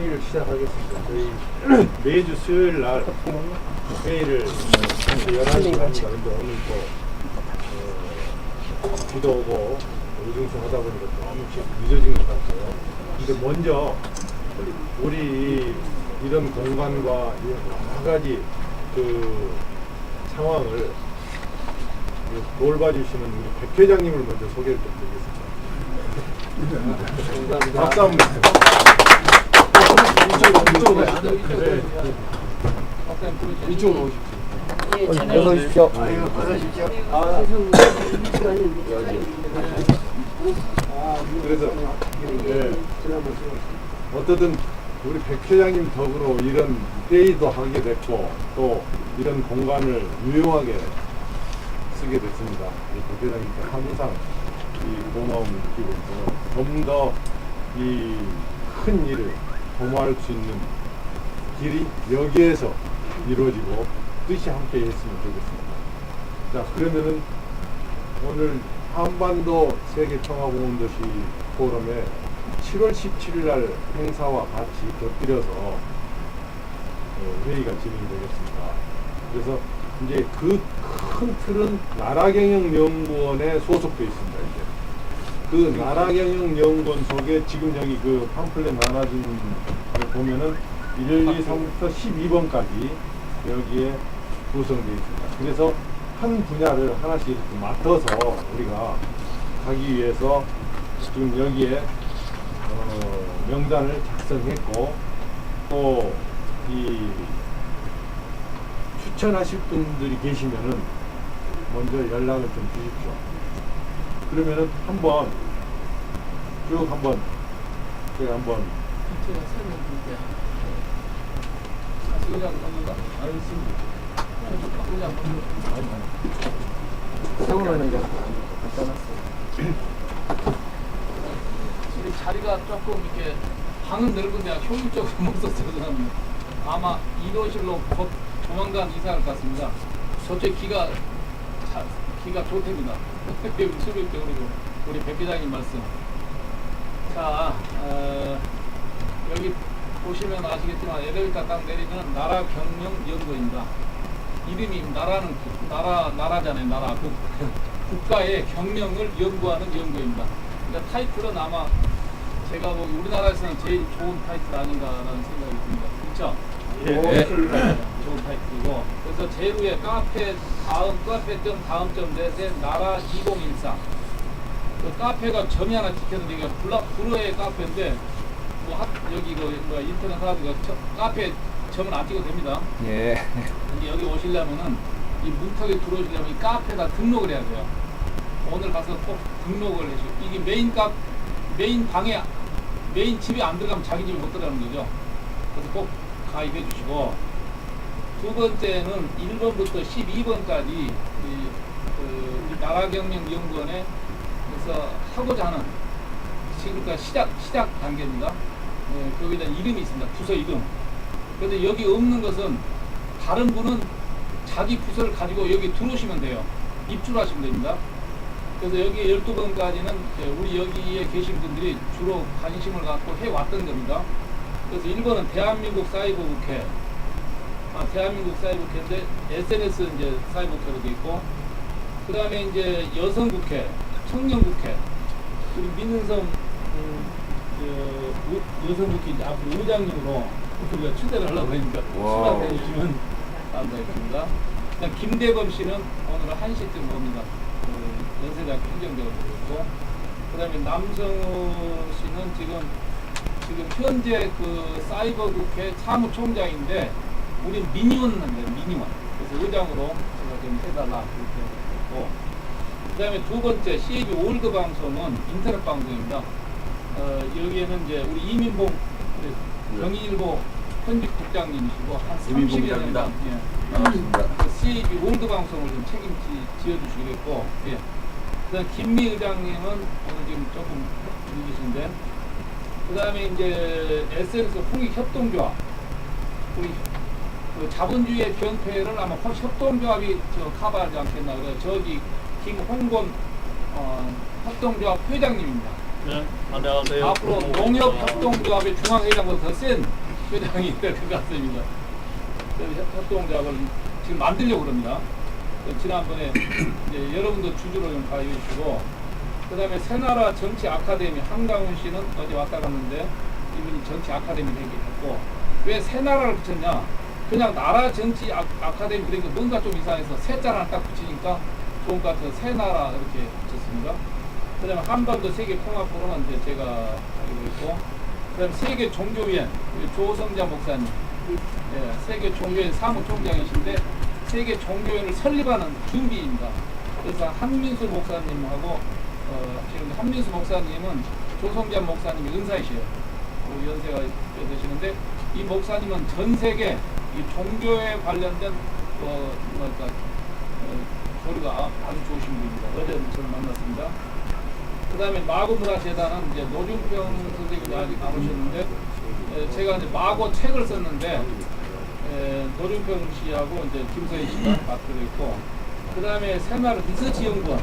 회의를 시작하겠습니다. 저희 매주 수요일 날 회의를 11시에 합니다. 근데 오늘 비도 오고 우중충 하다 보니까 조금씩 늦어진 것 같아요. 근데 먼저 우리 이런 공간과 여러 가지 그 상황을 돌봐주시는 우리 백 회장님을 먼저 소개를 좀 드리겠습니다. 박수 한번 주세요. 이쪽으로 오십시오. 어서 오십시오. 그래서 어떻든 우리 백 회장님 덕으로 이런 회의도 하게 됐고 또 이런 공간을 유용하게 쓰게 됐습니다. 백 회장님께 항상 이 고마움을 느끼고 있고요. 좀 더 이 큰 일을 도모할 수 있는 길이 여기에서 이루어지고 뜻이 함께 했으면 좋겠습니다. 자, 그러면은 오늘 한반도 세계평화공헌도시 포럼에 7월 17일 날 행사와 같이 곁들여서 회의가 진행되겠습니다. 그래서 이제 그 큰 틀은 나라경영연구원에 소속되어 있습니다. 이제 그 나라경영연구원 속에 지금 여기 그 팜플렛 나눠진 걸 보면은 1, 2, 3부터 12번까지 여기에 구성되어 있습니다. 그래서 한 분야를 하나씩 이렇게 맡아서 우리가 가기 위해서 지금 여기에 명단을 작성했고 또 이 추천하실 분들이 계시면은 먼저 연락을 좀 주십시오. 그러면은 한번 쭉 한번 제가 한번 제가 설명드릴게요. 의장 건너가? 알겠습니다. 세우는 이제 갖다 놨어요. 우리 자리가 조금 이렇게 방은 넓은데 효율적으로 못 써서 죄송합니다. 아마 1호실로 곧 조만간 이사할 것 같습니다. 저쪽 기가 좋답니다. 수백적으로 우리 백 회장님 말씀. 자, 여기 보시면 아시겠지만 엘리베이터 딱 내리면 나라경영연구원입니다. 이름이 나라잖아요. 나라. 국가의 경영을 연구하는 연구입니다. 그러니까 타이틀은 아마 제가 뭐 우리나라에서는 제일 좋은 타이틀 아닌가라는 생각이 듭니다. 그렇죠? 예. 좋은 타이틀이고, 그래서 제일 위에 카페 다음 점 넷에 나라 2014. 그 카페가 점이 하나 찍혔는데 이게 불어의 카페인데 여기 인터넷 사람들 카페 점은 안 찍어도 됩니다. 예. 근데 여기 오시려면은 이 문턱에 들어오시려면 이 카페에다 등록을 해야 돼요. 오늘 가서 꼭 등록을 해주세요. 이게 메인 집에 안 들어가면 자기 집에 못 들어가는 거죠. 그래서 꼭 가입해 주시고, 두 번째는 1번부터 12번까지 우리 나라경영연구원에 그래서 하고자 하는 지금까지 시작 단계입니다. 거기에 대한 이름이 있습니다. 부서 이름. 그런데 여기 없는 것은 다른 분은 자기 부서를 가지고 여기 들어오시면 돼요. 입주하시면 됩니다. 그래서 여기 12번까지는 우리 여기에 계신 분들이 주로 관심을 갖고 해왔던 겁니다. 그래서 1번은 대한민국 사이버국회. 대한민국 사이버국회인데 SNS 이제 사이버국회로 되어 있고, 그 다음에 이제 여성국회, 청년국회, 우리 민은성 여성국회 이제 앞으로 의장님으로 우리가 추대를 하려고 하니까 수락해 주시면 감사하겠습니다. 그다음 김대범 씨는 오늘 1시쯤 옵니다. 연세대학교 행정대학으로 있고, 그 다음에 남성우 씨는 지금 현재 그 사이버국회 사무총장인데 우리 미니원 한대요. 미니원. 그래서 의장으로 제가 좀 해달라 그렇게 했고, 그 다음에 두 번째 CAB 월드 방송은 인터넷 방송입니다. 여기에는 이제 우리 이민봉 경인일보 편집국장님이시고 한 30여 년간 반갑습니다. CAB 월드 방송을 좀 지어주시기로 했고, 예. 그다음 김미 의장님은 오늘 지금 조금 늦으신데, 그다음에 이제 SNS 홍익협동조합, 우리 그 자본주의의 변폐를 아마 협동조합이 커버하지 않겠나 그래요. 저기 김홍곤 협동조합 회장님입니다. 네, 안녕하세요. 앞으로 농협협동조합의 중앙회장보다 더 센 회장이 될 것 같습니다. 그래서 협동조합을 지금 만들려고 그럽니다. 지난번에 이제 여러분도 주주로 좀 가주시고, 그 다음에 새나라 정치 아카데미 한강훈 씨는 어제 왔다 갔는데 이분이 정치 아카데미 얘기했고, 왜 새나라를 붙였냐? 그냥 나라 정치 아카데미 그러니까 뭔가 좀 이상해서 새자 하나 딱 붙이니까 좋은 것 같아서 새나라 이렇게 붙였습니다. 그 다음에 한반도 세계 통합포럼은 이제 제가 알고 있고, 그 다음에 세계 종교위원 조성자 목사님, 예, 세계 종교위원 사무총장이신데 세계 종교위원을 설립하는 준비입니다. 그래서 한민수 목사님하고 지금 한민수 목사님은 조성자 목사님이 은사이시에요. 연세가 되시는데 이 목사님은 전 세계 이 종교에 관련된 교류가 아주 좋으신 분입니다. 어제 저를 만났습니다. 그 다음에 마구문화재단은 이제 노중평 선생님이 아직 안 오셨는데, 제가 이제 마고 책을 썼는데, 노중평 씨하고 이제 김서희 씨가 맡기고 있고, 그 다음에 새마을 리서치연구원,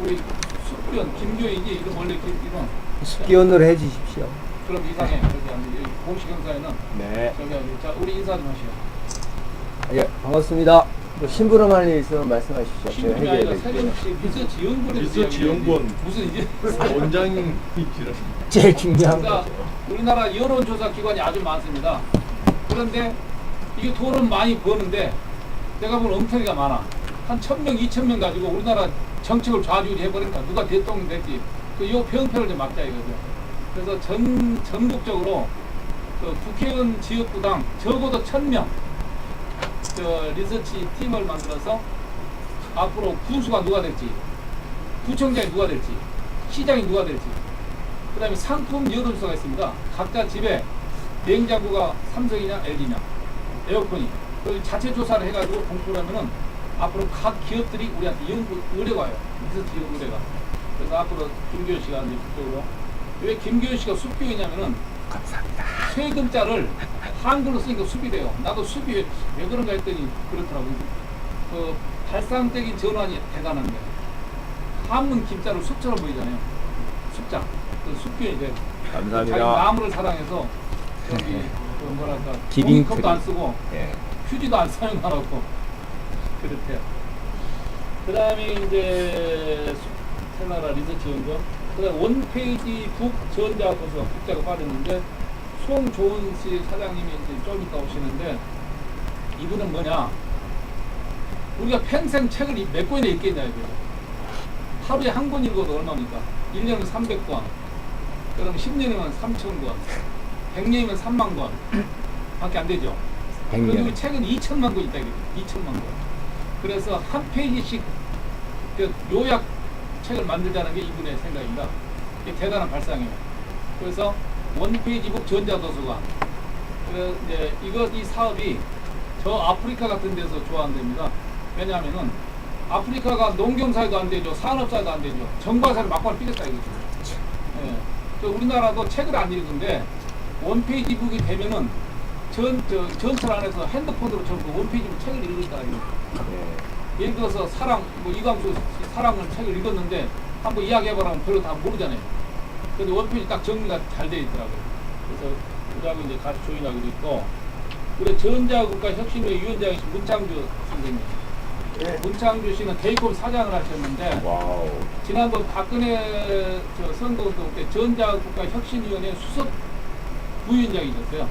우리 숙변, 김교인이, 이름 원래 이름. 숙기원으로 해주십시오. 그럼 이상해. 여기 공식 행사에는. 네. 저기, 자, 우리 인사 좀 하시오. 예, 반갑습니다. 뭐 신부름할 일 있으면 말씀하십시오. 제가 신분이 아니라 해결해드릴게요. 새로운 리서치연구원. 리서치연구원. 무슨 이제. 원장님이시라. 제일 중요한 그러니까 거죠. 우리나라 여론조사 기관이 아주 많습니다. 그런데 이게 돈은 많이 버는데 내가 보는 엉터리가 많아. 한 1000명, 2000명 가지고 우리나라 정책을 좌지우지해버리니까 누가 대통령 될지 요 병폐를 좀 막자 이거죠. 그래서 전국적으로 그 국회의원 지역구당 적어도 1000명 리서치 팀을 만들어서 앞으로 군수가 누가 될지, 구청장이 누가 될지, 시장이 누가 될지, 그 다음에 상품 여론조사가 있습니다. 각자 집에 냉장고가 삼성이냐 LG냐, 에어컨이. 그리고 자체 조사를 해가지고 공표를 하면은 앞으로 각 기업들이 우리한테 연구 의뢰가 와요. 리서치 연구 의뢰가. 그래서 앞으로 김교현 씨가 이제 그쪽으로. 왜 김교현 씨가 숲교이냐면은 감사합니다. 세금자를 한글로 쓰니까 숲이 돼요. 나도 숲이 왜 그런가 했더니 그렇더라고요. 그 발상적인 전환이 대단한 거예요. 한문 김자로 숲처럼 보이잖아요. 숲자. 그 숲교이 돼요. 감사합니다. 자기 나무를 사랑해서 저기 그 뭐랄까 기빙 종이컵도 안 쓰고 예. 휴지도 안 사용하라고 그렇대요. 그 다음에 이제 새나라 리서치 연구원, 그 다음에 원페이지 북전자도서 국자가 빠졌는데 송조은 씨 사장님이 이제 좀 이따 오시는데, 이분은 뭐냐, 우리가 평생 책을 몇 권이나 읽겠냐 이거죠. 하루에 한 권 읽어도 얼마입니까? 1년은 300권, 그럼 10년이면 3,000권, 100년이면 3만 권 밖에 안 되죠. 100년. 그리고 책은 2천만 권 있다 이거죠. 2천만 권. 그래서 한 페이지씩 그 요약 책을 만들자는 게 이분의 생각입니다. 이게 대단한 발상이에요. 그래서 원페이지북 전자도서관. 그래서 이제 이 사업이 저 아프리카 같은 데서 좋아한답니다. 왜냐하면은 아프리카가 농경사회도 안 되죠, 산업사회도 안 되죠, 정과사를 막판을 삐겠다 이거죠. 예. 그 우리나라도 책을 안 읽는데 원페이지북이 되면은 전철 안에서 핸드폰으로 전부 원페이지북 책을 읽을까 이거. 예. 예를 들어서 사랑, 뭐 이광수 사랑을 책을 읽었는데 한번 이야기해보라면 별로 다 모르잖아요. 근데 원페이지 딱 정리가 잘 되어 있더라고요. 그래서 우리하고 이제 같이 조인하기도 있고, 우리 전자국가혁신회 위원장이신 문창주 선생님. 예. 문창주 씨는 데이콤 사장을 하셨는데, 와우. 지난번 박근혜 선거운동 때 전자국가혁신위원회 수석 부위원장이셨어요.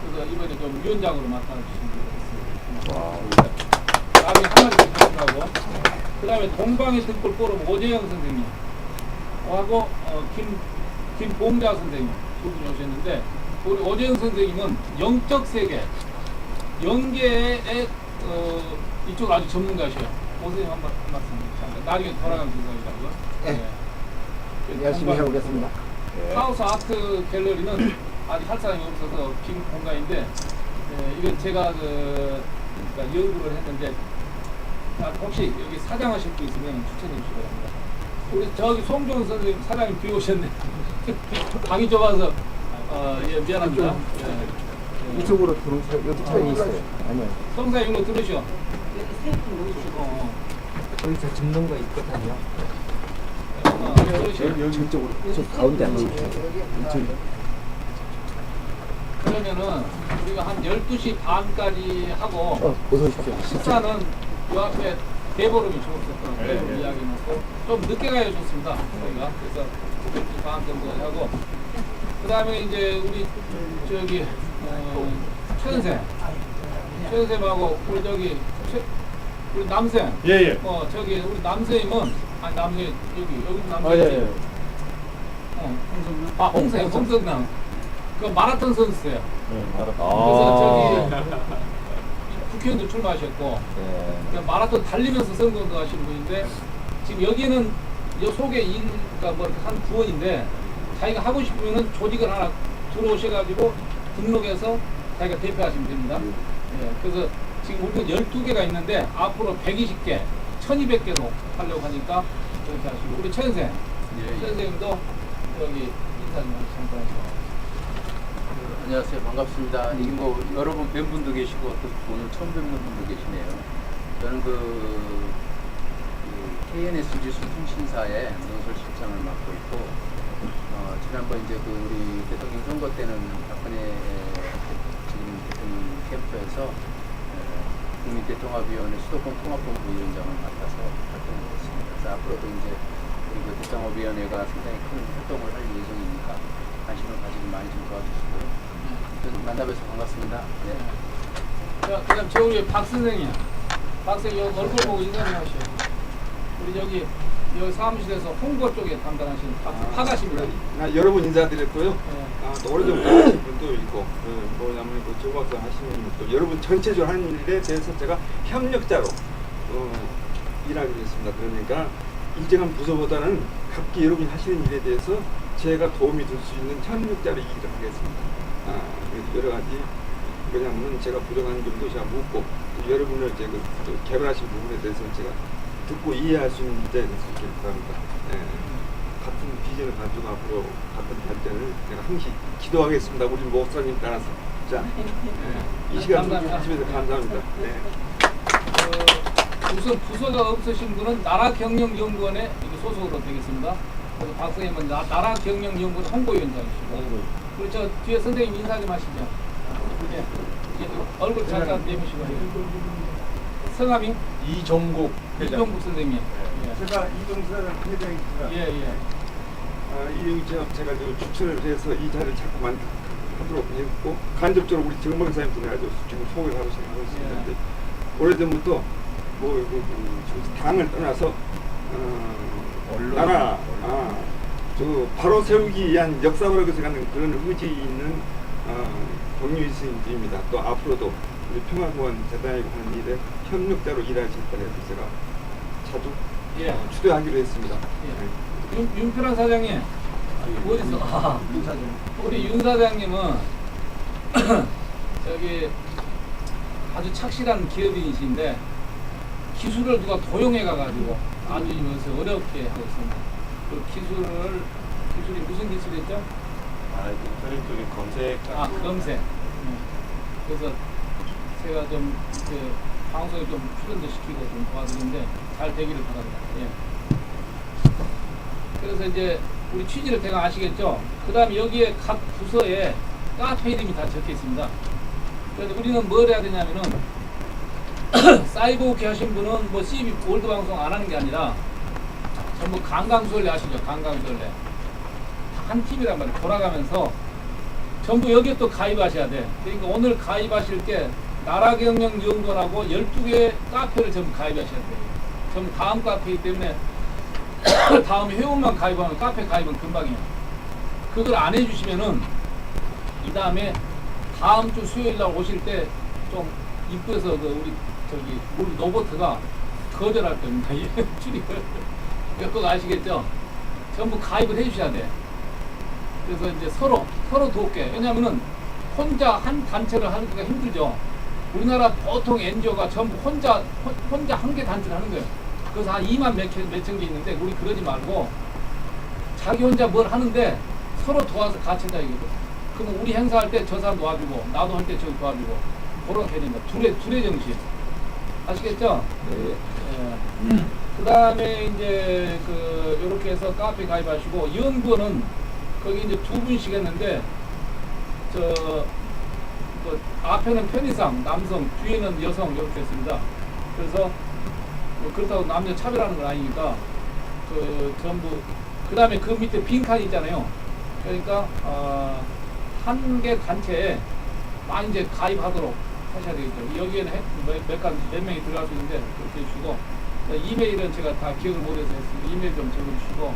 그래서 이번에 좀 위원장으로 맡아주신 분이 있습니다. 와우. 다음에 한마디 하시라고. 그 다음에 동방의 등골 포럼 오재영 선생님 하고 김봉자 선생님 두 분이 오셨는데, 우리 오재영 선생님은 영적 세계, 영계의 이쪽 아주 전문가셔요. 오선생님 한 말씀 잠깐 나중에 돌아가면 죄송합니다. 네. 열심히 해보겠습니다. 예. 하우스 아트 갤러리는 아직 할 사람이 없어서 빈 공간인데, 이건 제가 그러니까 연구를 했는데, 혹시 여기 사장하실 분 있으면 추천해 주시기 바랍니다. 우리 저기 송종 선생님 사장님 뒤에 오셨네. 방이 좁아서 예, 미안합니다. 예. 이쪽으로 들어오세요. 여기 차이 있어요. 아니요. 성사 이거 들으시오. 여기 저 집는 거 있거든요. 그러시면 저쪽으로. 저 가운데 앉으세요. 이쪽에. 그러면은 우리가 한 12시 반까지 하고 어서 오십시오. 식사는 요 앞에 대보름이 좋았었던 대보름 이야기 놓고 좀 늦게 가야 좋습니다. 저희가 그래서 12시 반 정도 하고 그 다음에 이제 우리 저기 최은쌤하고 우리 저기 우리 남쌤 예예. 저기 우리 남쌤은 아니 남쌤 여기 남쌤 예. 홍성남 그 마라톤 선수예요. 아. 그래서 저기 국회의원도 출마하셨고 네. 그러니까 마라톤 달리면서 선거운동 하시는 분인데 지금 여기는 요 속에 그러니까 뭐 이렇게 한 부원인데 자기가 하고 싶으면은 조직을 하나 들어오셔가지고 등록해서 자기가 대표하시면 됩니다. 예, 그래서 지금 우리 12개가 있는데 앞으로 120개, 1200개도 하려고 하니까 그렇게 하시고 우리 최은생, 최은생님도 여기 인사 좀 잠깐 하시고. 안녕하세요. 반갑습니다. 이게 뭐 여러 분 뵌 분도 계시고 또 오늘 처음 뵙는 분도 계시네요. 저는 그 KNSG 수통신사의 논설실장을 맡고 있고 지난번 이제 그 우리 대통령 선거 때는 박근혜 지금 대통령 캠프에서 국민대통합위원회 수도권 통합본부 위원장을 맡아서 활동을 했습니다. 그래서 앞으로도 이제 우리 그 대통합위원회가 상당히 큰 활동을 할 예정이니까 관심을 가지고 많이 좀 도와주시고요. 만나뵈서 반갑습니다. 네. 자, 그다음 저 우리 박 선생님, 박 선생님 얼굴 보고 인사 좀 하시죠. 우리 여기 사무실에서 홍보 쪽에 담당하시는 파가십니다. 여러 분 인사드렸고요. 네. 또 오래전부터 하신 분도 있고, 뭐냐면 그 조박사 하시는 분도 여러분 전체적으로 하는 일에 대해서 제가 협력자로 일하기로 했습니다. 그러니까 일정한 부서보다는 각기 여러분이 하시는 일에 대해서 제가 도움이 될 수 있는 협력자로 일을 하겠습니다. 여러 가지 뭐냐면 제가 부족한 점도 제가 묻고 또 여러분을 제가 개발하신 부분에 대해서 제가 듣고 이해할 수 있는 자가 될 수 있길 바랍니다. 같은 비전을 가지고 앞으로 같은 발전을 제가 항상 기도하겠습니다. 우리 목사님 따라서. 자, 이 시간 주셔서 감사합니다. 네. 우선 부서가 없으신 분은 나라경영연구원에 소속으로 되겠습니다. 그래서 박 선생님은 나라경영연구원 홍보위원장이시고 그리고 저 뒤에 선생님 인사 좀 하시죠. 예. 얼굴 잠깐 내미시고 성함이? 이종국 회장. 이종국 선생님. 예. 제가 이종수 회장입니다. 예. 이 제가 추천을 해서 이 자리를 자꾸만 하도록 했고 간접적으로 우리 정박사님 통해가지고 지금 소개를 하고 있는데 오래전부터 당을 떠나서 나라 바로 세우기 위한 역사라고 생각하는 그런 의지 있는 경유이신입니다. 또 앞으로도 우리 평화공원 재단이고 하는 일에 협력자로 일하실 거라서 제가 자주 추대하기로 했습니다. 윤필환 사장님 어디서? 우리 윤 사장님은 저기 아주 착실한 기업인이신데 기술을 누가 도용해 가가지고 아주 요새 어렵게 하고 있습니다. 그 기술이 무슨 기술이죠? 인터넷 쪽에 검색. 검색. 그래서 제가 좀 방송에 좀 출연도 시키고 좀 도와드리는데 잘 되기를 바랍니다. 예. 그래서 이제 우리 취지를 대강 아시겠죠? 그 다음에 여기에 각 부서에 카페 이름이 다 적혀 있습니다. 그래서 우리는 뭘 해야 되냐면은 사이버오케 하신 분은 뭐 CB 월드 방송 안 하는 게 아니라 전부 강강술래 아시죠? 강강술래. 한 팀이란 말이에요. 돌아가면서 전부 여기에 또 가입하셔야 돼. 그러니까 오늘 가입하실 때 나라경영연구원하고 12개 카페를 전부 가입하셔야 돼요. 전부 다음 카페이기 때문에 다음 회원만 가입하면 카페 가입은 금방이에요. 그걸 안 해주시면은 이 다음에 다음 주 수요일 날 오실 때 좀 입구에서 우리 우리 로봇가 거절할 겁니다. 출입을. 그거 아시겠죠? 전부 가입을 해주셔야 돼. 그래서 이제 서로 돕게. 왜냐면은 혼자 한 단체를 하기가 힘들죠. 우리나라 보통 NGO가 전부 혼자 한 개 단체를 하는 거예요. 그래서 한 2만 몇천 개 있는데 우리 그러지 말고 자기 혼자 뭘 하는데 서로 도와서 같이 한다 이거죠. 그럼 우리 행사할 때 저 사람 도와주고 나도 할 때 저기 도와주고 그렇게 해야 됩니다. 둘의 정신. 아시겠죠? 네. 그 다음에 이제 여러분 그렇게 해서 카페 가입하시고 연구원은 거기 이제 2분씩 했는데 그 앞에는 편의상 남성, 뒤에는 여성 이렇게 했습니다. 그래서 뭐 그렇다고 남녀 차별하는 건 아니니까 그 전부 그 다음에 그 밑에 빈칸 있잖아요. 그러니까 한 개 단체에 많이 이제 가입하도록 하셔야 되겠죠. 여기에는 몇 명이 들어갈 수 있는데 그렇게 해주시고 이메일은 제가 다 기억을 못해서 했습니다. 이메일 좀 적어주시고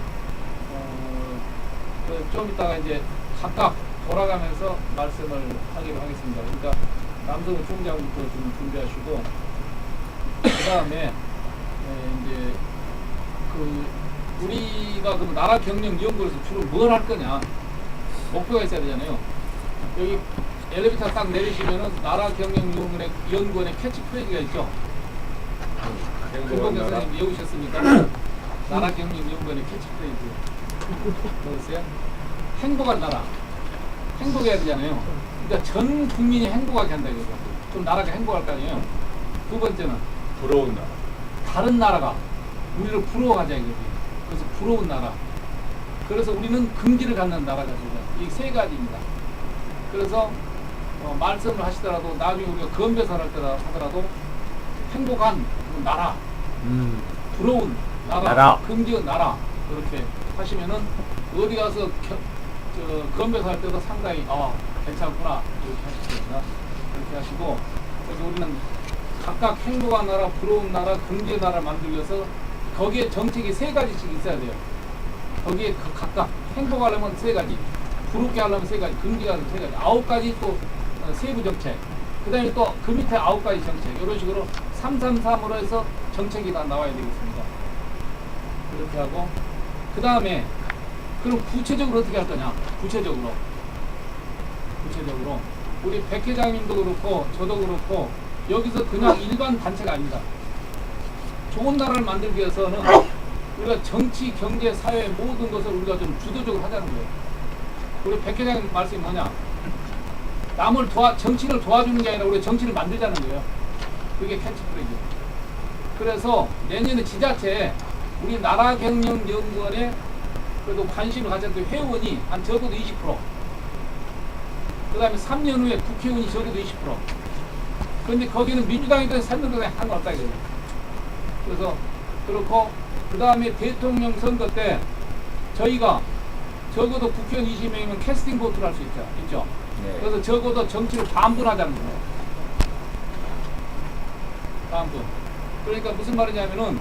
좀 이따가 이제 각각 돌아가면서 말씀을 하기로 하겠습니다. 그러니까 남성은 총장부터 좀 준비하시고 그 다음에 이제 그 우리가 그 나라 경영 연구에서 주로 뭘 할 거냐 목표가 있어야 되잖아요. 여기 엘리베이터 딱 내리시면은 나라 경영 연구원의 캐치프레이즈가 있죠. 김봉경 선생님 외우셨습니까? 나라 경영 연구원의 캐치프레이즈 뭐였어요? 행복한 나라. 행복해야 되잖아요. 그러니까 전 국민이 행복하게 한다 이거죠. 그럼 나라가 행복할 거 아니에요. 두 번째는 부러운 나라. 다른 나라가 우리를 부러워하자 이거지. 그래서 부러운 나라. 그래서 우리는 긍지를 갖는 나라가 됩니다. 이 세 가지입니다. 그래서 말씀을 하시더라도 나중에 우리가 건배사를 할 때라 하더라도 행복한 나라, 부러운 나라, 긍지의 나라 그렇게 하시면은 어디 가서 건배사 할 때도 상당히 괜찮구나 이렇게 하시거든요. 그렇게 하시고 그래서 우리는 각각 행복한 나라, 부러운 나라, 긍지의 나라를 만들기 위해서 거기에 정책이 3가지씩 있어야 돼요. 거기에 각각 행복하려면 3가지, 부럽게 하려면 3가지, 긍지가 하려면 3가지, 9가지 또 세부 정책, 그 다음에 또 그 밑에 9가지 정책, 이런 식으로 333으로 해서 정책이 다 나와야 되겠습니다. 이렇게 하고, 그 다음에 그럼 구체적으로 어떻게 할 거냐? 구체적으로 우리 백 회장님도 그렇고 저도 그렇고 여기서 그냥 일반 단체가 아닙니다. 좋은 나라를 만들기 위해서는 우리가 정치, 경제, 사회 모든 것을 우리가 좀 주도적으로 하자는 거예요. 우리 백 회장님 말씀이 뭐냐? 남을 정치를 도와주는 게 아니라 우리 정치를 만들자는 거예요. 그게 캐치프레이즈. 그래서 내년에 지자체에 우리 나라경영연구원에 그래도 관심을 가졌던 회원이 한 적어도 20%. 그 다음에 3년 후에 국회의원이 적어도 20%. 그런데 거기는 민주당이든 새누리당이든 상관없다 이거예요. 그래서 그렇고 그 다음에 대통령 선거 때 저희가 적어도 국회의원 20명이면 캐스팅 보트를 할 수 있죠. 네. 그래서 적어도 정치를 반분하자는 거예요. 반분. 그러니까 무슨 말이냐면은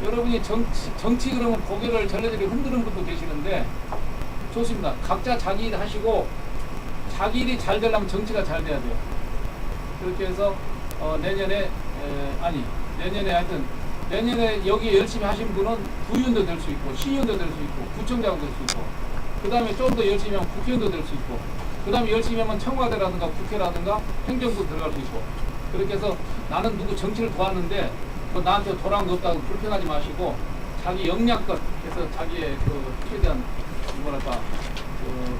여러분이 정치 그러면 고개를 절레절레 흔드는 분도 계시는데 좋습니다. 각자 자기 일 하시고 자기 일이 잘 되려면 정치가 잘 돼야 돼요. 그렇게 해서 내년에 하여튼 내년에 여기 열심히 하신 분은 부의원도 될 수 있고 시의원도 될 수 있고 구청장도 될 수 있고 그 다음에 좀 더 열심히 하면 국회의원도 될 수 있고 그 다음에 열심히 하면 청와대라든가 국회라든가 행정부 들어갈 수 있고 그렇게 해서 나는 누구 정치를 도왔는데 나한테 돌아온 거 없다고 불평하지 마시고 자기 역량껏 해서 자기의 그 최대한 뭐랄까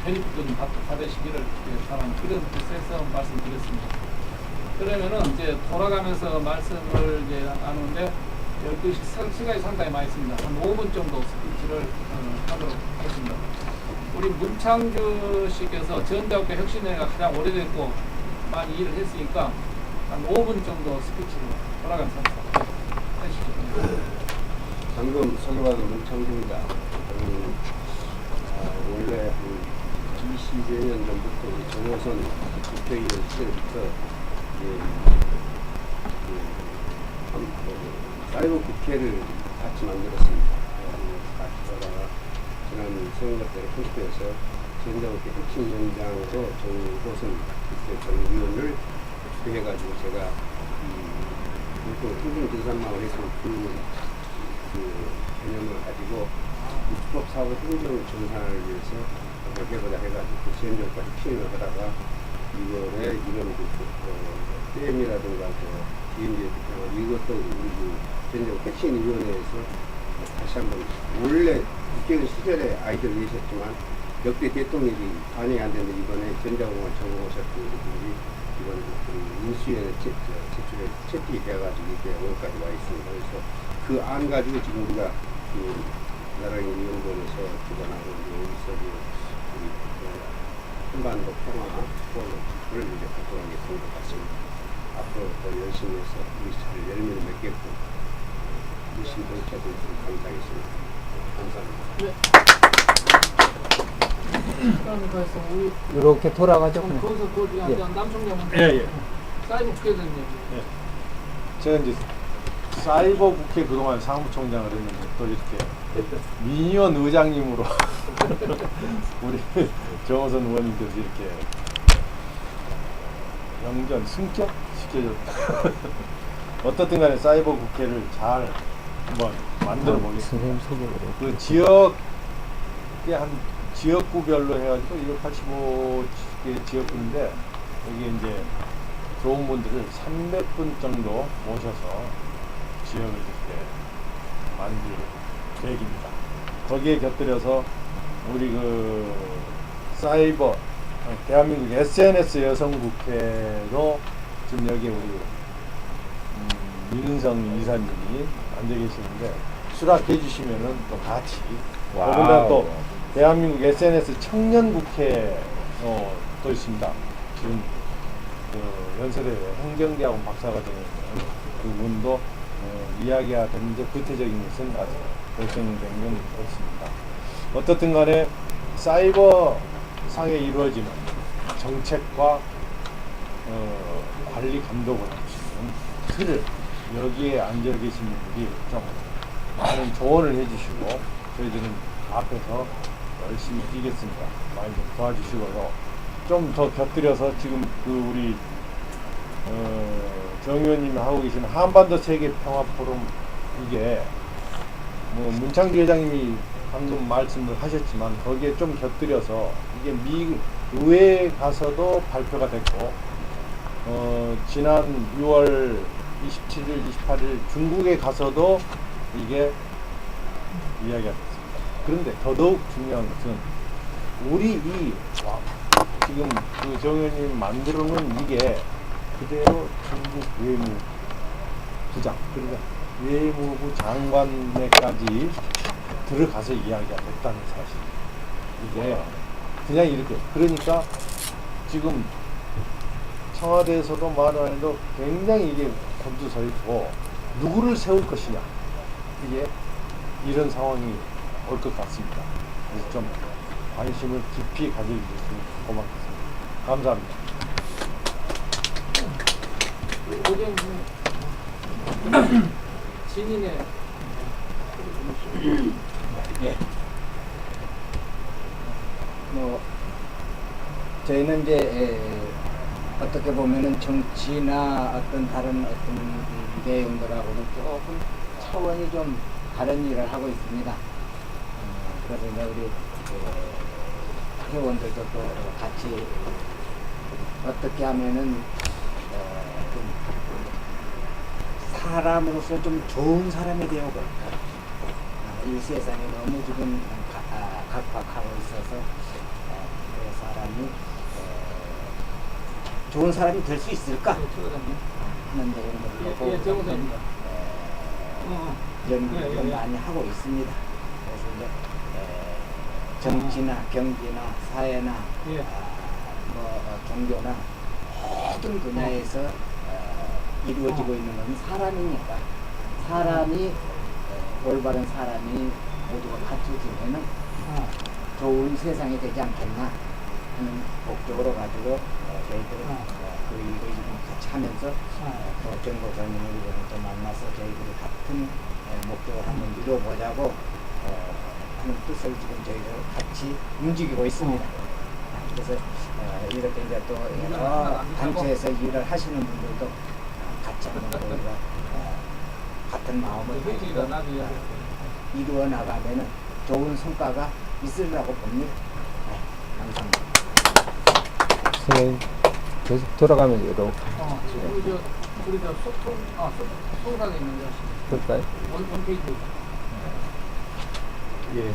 베니핏도 좀 받으시기를 바라는 그런 뜻에서 말씀드렸습니다. 그러면은 이제 돌아가면서 말씀을 이제 나누는데 12시 시간이 상당히 많이 있습니다. 한 5분 정도 스피치를 하도록 하겠습니다. 우리 문창규 씨께서 전자국회 혁신회가 가장 오래됐고 많이 일을 했으니까 한 5분 정도 스피치를 돌아가면서 해주시죠. 방금 소개받은 문창규입니다. 원래 20여 년 전부터 정호선 국회의원 시절부터 사이버 국회를 같이 만들었습니다. 같이 하다가 지난 선거 때 통합해서 전자국회 혁신위원장으로 정호선 국회 전 의원을 추대해가지고 제가 행정전산망을 해서 그 개념을 가지고 입법사업 행정 전산을 위해서 해보자 해가지고 지원정과 혁신을 하다가 이번에 이런 댐이라든가 DMZ 이것도 우리 전정 혁신위원회에서 다시 한번 원래 국회의원 시절에 아이디어를 내셨지만 역대 대통령이 반영이 안 되는데 이번에 전자공원 전공하셨던 분들이 이번 인수위원회 제출에 채택이 되어가지고 이게 오늘까지 와 있습니다. 그래서 그 안 가지고 지금 우리가 나라의 위원회에서 주관하고 여기서 우리 한반도 평화 그걸 이제 발전하게 된 것 같습니다. 앞으로 더 열심히 해서 우리 잘 열매를 맺겠고 유신 정치에도 감사하겠습니다. 감사합니다. 그러면 그래서 우리 이렇게 돌아가죠. 그럼 거기서 그 예. 남청장한테 예. 사이버 국회 된 얘기. 제가 이제 사이버 국회 그동안 사무총장을 했는데 또 이렇게 민의원 의장님으로 우리 정호선 의원님께서 이렇게 영전 승격 시켜줬다. 어떻든 간에 사이버 국회를 잘 한번 만들어 보겠습니다. 선생님 소개를 그 지역에 한 지역구별로 해가지고 285개 지역구인데 여기 이제 좋은 분들을 300분 정도 모셔서 지역을 이렇게 만들 계획입니다. 거기에 곁들여서 우리 그 사이버 대한민국 SNS 여성국회로 지금 여기 우리 민은성 이사님이 앉아 계시는데 수락해 주시면은 또 같이 더군다나 또 대한민국 SNS 청년국회 또 있습니다. 지금 그 연세대 행정대학원 박사과정에 있는 그분도 이야기가 됐는데 구체적인 것은 아직 결정된 건 없습니다. 어떻든 간에 사이버 상에 이루어지는 정책과 관리 감독을 할 수 있는 틀을 여기에 앉아 계신 분들이 좀 많은 조언을 해주시고 저희들은 앞에서 열심히 뛰겠습니다. 많이 좀 도와주시고요. 좀 더 곁들여서 지금 그 우리 정 의원님이 하고 계시는 한반도 세계 평화 포럼 이게 뭐 문창주 회장님이 방금 말씀을 하셨지만 거기에 좀 곁들여서 이게 미 의회에 가서도 발표가 됐고 지난 6월 27일, 28일 중국에 가서도 이게 이야기가 됐습니다. 그런데 더더욱 중요한 것은 우리 이 지금 그 정 의원님 만들어 놓은 이게 그대로 중국 외무부장 그러니까 외무부 장관에까지 들어가서 이야기가 됐다는 사실. 이게 그냥 이렇게 그러니까 지금 청와대에서도 말을 안 해도 굉장히 이게 곤두서 있고 누구를 세울 것이냐 이게 이런 상황이 올 것 같습니다. 그래서 좀 관심을 깊이 가져주셨으면 고맙겠습니다. 감사합니다. 어제 진인의 뭐 저희는 이제 어떻게 보면은 정치나 어떤 다른 어떤 내용들하고는 조금 차원이 좀 다른 일을 하고 있습니다. 그래서 이제 우리 회원들도 또 같이 어떻게 하면은 좀 사람으로서 좀 좋은 사람이 되어볼까. 이 세상에 너무 지금 각박하고 있어서 그 사람이 좋은 사람이 될 수 있을까 하는 내용들을 예, 정우선입니다. 연구를 좀 많이 하고 있습니다. 그래서 이제 정치나 경제나 사회나 예. 뭐 종교나 모든 분야에서 이루어지고 있는 건 사람이니까 사람이 올바른 사람이 모두가 갖춰지면은 좋은 세상이 되지 않겠나 하는 목적으로 가지고 저희들은 그 일을 지금 같이 하면서 정보사님을 또 만나서 저희들이 같은 목적을 한번 이루어보자고 하는 뜻을 지금 저희들 같이 움직이고 있습니다. 그래서 이렇게 이제 또 여러 단체에서 일을 하시는 분들도 같이 한번 우리가 같은 마음을 가지고 이루어 나가면은 좋은 성과가 있으리라고 봅니다. 네, 감사합니다. 선생님 계속 돌아가면 이렇게 우리 저 소속하게 있는데 될까요? 원페이지. 예.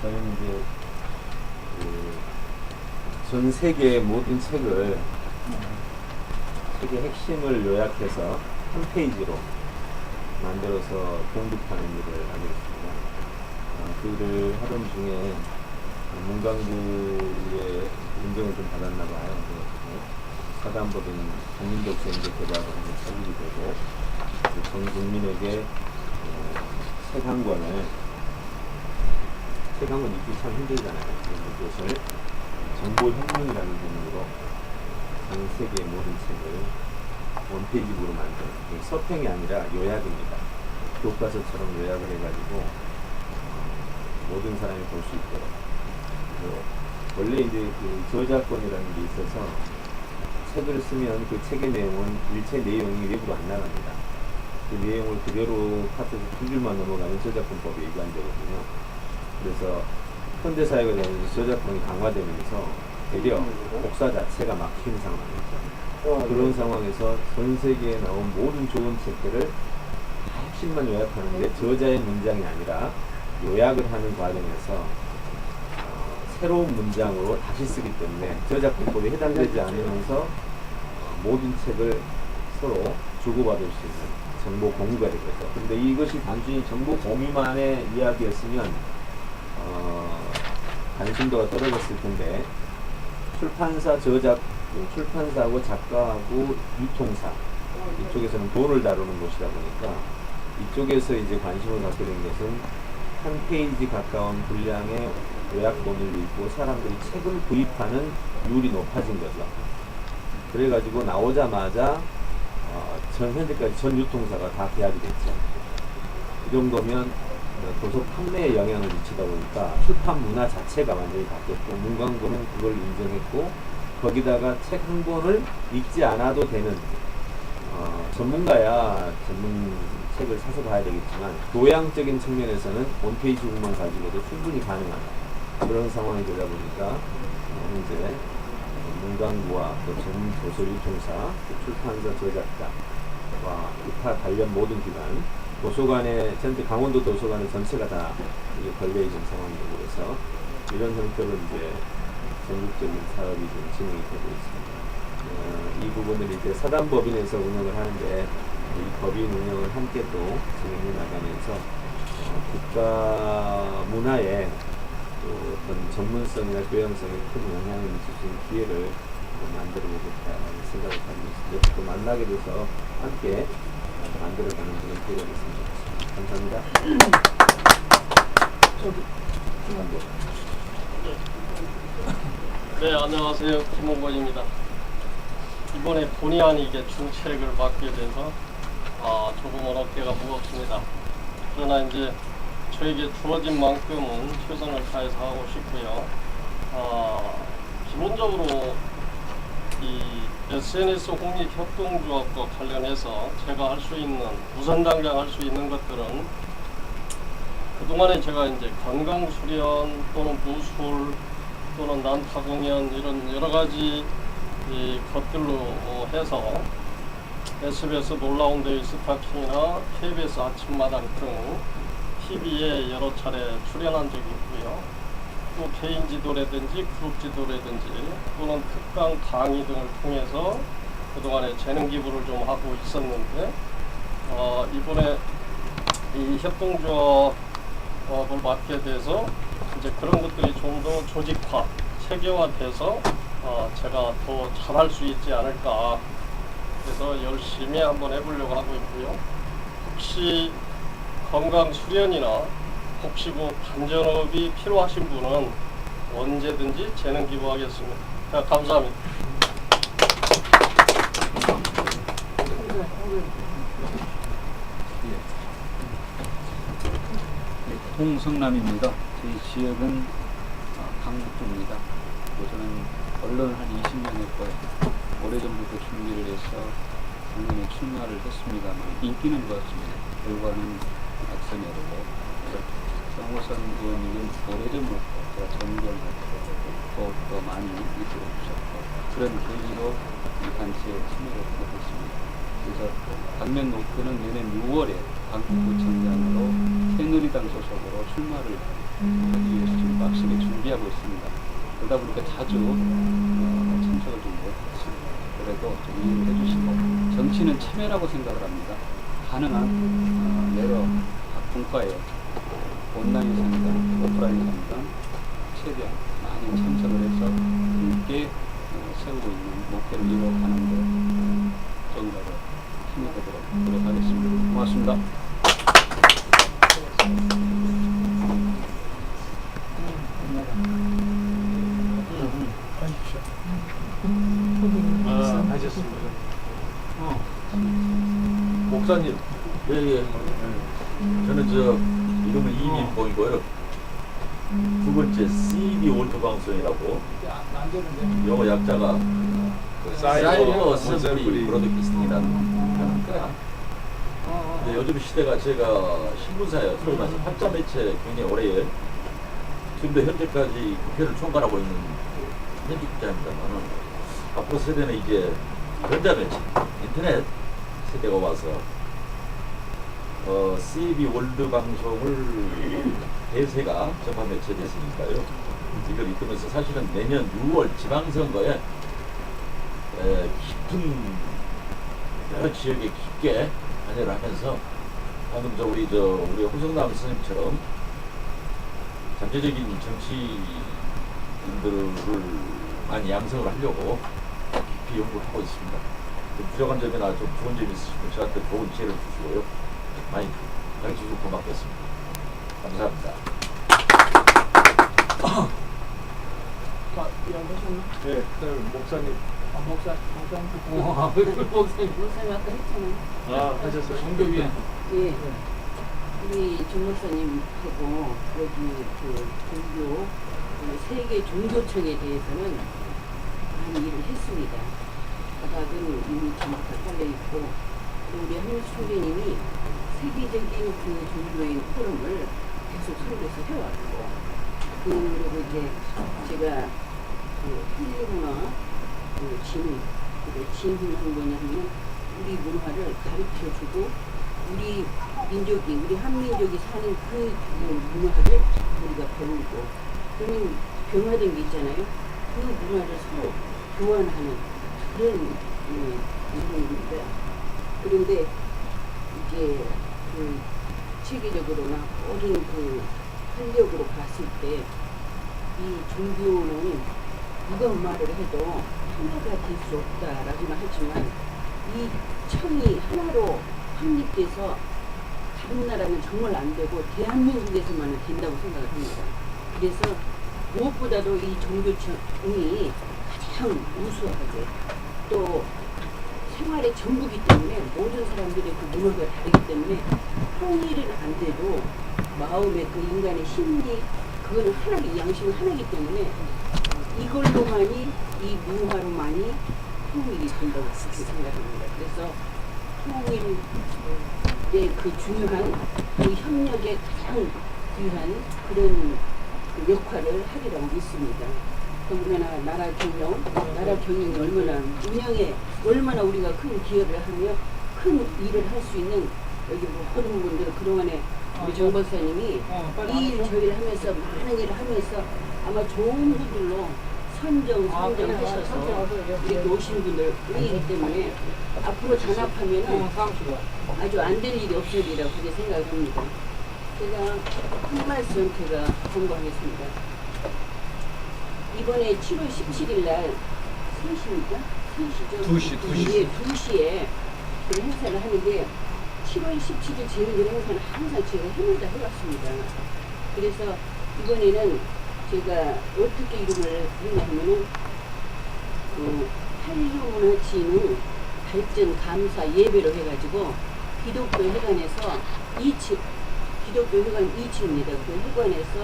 저는 이제 전 세계의 모든 책의 핵심을 요약해서 한 페이지로 만들어서 공급하는 일을 하고 있습니다. 그를 하던 중에 문광부의 인정을 좀 받았나 봐요. 사단법인 국민독서인재 개발원에 설립이 되고 전 국민에게 책 한 권을 읽기 참 힘들잖아요. 그것을 정보혁명이라는 제목으로 전 세계의 모든 책을 원페이지부로 만든 서평이 아니라 요약입니다. 교과서처럼 요약을 해가지고 모든 사람이 볼 수 있도록. 원래 이제 그 저작권이라는 게 있어서 책을 쓰면 그 책의 내용은 일체 내용이 외부로 안 나갑니다. 그 내용을 그대로 카드에서 두 줄만 넘어가면 저작권법에 위반되거든요. 그래서 현대사회가 되면서 저작권이 강화되면서 되려 복사 자체가 막히는 상황이죠. 그런 상황에서 전 세계에 나온 모든 좋은 책들을 핵심만 요약하는데 저자의 문장이 아니라 요약을 하는 과정에서 새로운 문장으로 다시 쓰기 때문에 저작권법에 해당되지 않으면서 모든 책을 서로 주고받을 수 있는 정보 공유가 되겠죠. 그런데 이것이 단순히 정보 공유만의 이야기였으면 관심도가 떨어졌을 텐데 출판사하고 작가하고 유통사 이쪽에서는 돈을 다루는 곳이다 보니까 이쪽에서 이제 관심을 갖게 된 것은 한 페이지 가까운 분량의 요약본을 읽고 사람들이 책을 구입하는 율이 높아진 거죠. 그래가지고 나오자마자 현재까지 전 유통사가 다 계약이 됐죠. 이 정도면 도서 판매에 영향을 미치다 보니까 출판 문화 자체가 완전히 바뀌었고 문광부는 그걸 인정했고 거기다가 책 한 권을 읽지 않아도 되는 전문가야 전문 책을 사서 봐야 되겠지만 교양적인 측면에서는 원페이지만 가지고도 충분히 가능한 그런 상황이 되다 보니까 현재 문광부와 또 전문 도서 유통사, 출판사 저작자와 기타 관련 모든 기관, 도서관에 전체 강원도 도서관의 전체가 다 이게 걸려 있는 상황이고 그래서 이런 형태로 이제 전국적인 사업이 좀 진행이 되고 있습니다. 이 부분을 이제 사단법인에서 운영을 하는데 이 법인 운영을 함께 또 진행해 나가면서 국가 문화에 또 어떤 전문성이나 교양성에 큰 영향을 미칠 수 있는 기회를 만들어 보겠다는 생각을 가지고 있습니다. 또 만나게 돼서 함께 만들어가는 그런 기회가 됐습니다. 감사합니다. 네, 안녕하세요. 김홍건입니다. 이번에 본의 아니게 중책을 맡게 돼서 조금은 어깨가 무겁습니다. 그러나 이제 저에게 주어진 만큼은 최선을 다해서 하고 싶고요. 기본적으로 이 SNS 홍익협동조합과 관련해서 제가 할 수 있는 우선 당장 할 수 있는 것들은 그동안에 제가 이제 건강 수련 또는 무술 또는 난타 공연 이런 여러 가지 이 것들로 해서 SBS 놀라운 데이 스타킹이나 KBS 아침마당 등 TV에 여러 차례 출연한 적이 있고요. 또 개인 지도라든지 그룹 지도라든지 또는 특강 강의 등을 통해서 그동안에 재능 기부를 좀 하고 있었는데 이번에 이 협동조합을 맡게 돼서 이제 그런 것들이 좀 더 조직화, 체계화돼서 제가 더 잘할 수 있지 않을까. 그래서 열심히 한번 해보려고 하고 있고요. 혹시 건강 수련이나 복지부 간전업이 필요하신 분은 언제든지 재능 기부하겠습니다. 자, 감사합니다. 홍성남입니다. 저희 지역은 강북구입니다. 저는 언론을 한 20년 했고요. 오래전부터 준비를 해서 작년에 출마를 했습니다만 인기는 좋았습니다. 결과는 악선이었고 정호선 의원님은 오래전부터 제가 정견하고 더욱더 많이 이끌어 주셨고 그런 계기로 이 단체에 참여를 하고 있습니다. 그래서 당면 목표는 내년 6월에 강북구청장으로 새누리당 소속으로 출마를 하기 위해서 지금 빡시게 준비하고 있습니다. 그러다 보니까 자주 참석을 좀 못했습니다. 그래도 좀 이해를 해주시고 정치는 참여라고 생각을 합니다. 가능한 여러 각 분과에 온라인상이든 오프라인상이든 최대한 많이 참석을 해서 함께 세우고 있는 목표를 이루어가는 데 정말로 힘이 되도록 노력하겠습니다. 고맙습니다. 하셨습니다. 목사님. 예. 저는 이름은 이민봉이고요. 두 번째 CD 월드 방송이라고 영어 약자가 사이버 어셈블리 브로드캐스팅이라는 거야. 근데 요즘 시대가 제가 신문사예요. 소위 말해서 활자 매체 굉장히 오래 지금도 현재까지 국회를 총괄하고 있는 편집자입니다만은 앞으로 세대는 이제 전자매체, 인터넷 세대가 와서 CB 월드 방송을 대세가 전파 매체 됐으니까요. 이걸 이끌면서 사실은 내년 6월 지방선거에 깊은 여러 지역에 깊게 관여를 하면서 방금 우리 홍성남 선생님처럼 잠재적인 정치인들을 많이 양성을 하려고 깊이 연구를 하고 있습니다. 부족한 점이나 좀 좋은 점이 있으시면 저한테 좋은 지혜를 주시고요. 많이 가르쳐주시고 고맙겠습니다. 감사합니다. 네, 그다음에 목사님. 목사님 아까 했잖아요. 하셨어요. 종교위원. 예. 우리 정 목사님하고 여기 종교 세계 종교청에 대해서는 많이 일을 했습니다. 바닥은 이미 전부 다 깔려 있고 우리 한일 총재님이 세계적인 그 종교인 포럼을 계속 서울에서 해왔고 그리고 이제 제가 한일문화 진흥은 뭐냐면 우리 문화를 가르쳐주고 우리 민족이 우리 한민족이 사는 그 문화를 우리가 배우고 그러면 변화된 게 있잖아요. 그 문화를 서로 교환하는 그런 운동입니다. 그런데 이제 그 체계적으로나 어린 그 활력으로 봤을 때 이 종교는 누가 말을 해도 하나가 될 수 없다라고는 하지만 이 청이 하나로 확립돼서 다른 나라는 정말 안 되고 대한민국에서만은 된다고 생각을 합니다. 그래서 무엇보다도 이 종교청이 가장 우수하게 또 생활의 전부기 때문에 모든 사람들의 그 문화가 다르기 때문에 통일은 안 돼도 마음의 그 인간의 심리 그거는 하나기 양심은 하나이기 때문에 이걸로만이 이 문화로만이 통일이 된다고 그렇게 생각합니다. 그래서 통일의 그 중요한 그 협력의 가장 귀한 그런 그 역할을 하리라고 믿습니다. 더구나 나라 경영이 얼마나 운영에 얼마나 우리가 큰 기여를 하며 큰 일을 할 수 있는 여기 모든 분들 그동안에 우리 정 박사님이 이 일 저 일 하면서 많은 일을 하면서 아마 좋은 분들로 선정하셔서 이렇게 오신 분들이기 때문에 앞으로 단합하면은 아주 안 될 일이 없으리라고 그렇게 생각합니다. 제가 한 말씀 제가 공부하겠습니다. 이번에 7월 17일 날 3시입니까? 3시죠? 2시에 그 행사를 하는데 7월 17일 제일 행사는 항상 제가 해마다 해왔습니다. 그래서 이번에는 제가 어떻게 이름을 했냐면은 한류문화진흥 발전 감사 예배로 해가지고 기독교 회관에서 2층 기독교 회관 2층입니다. 그 회관에서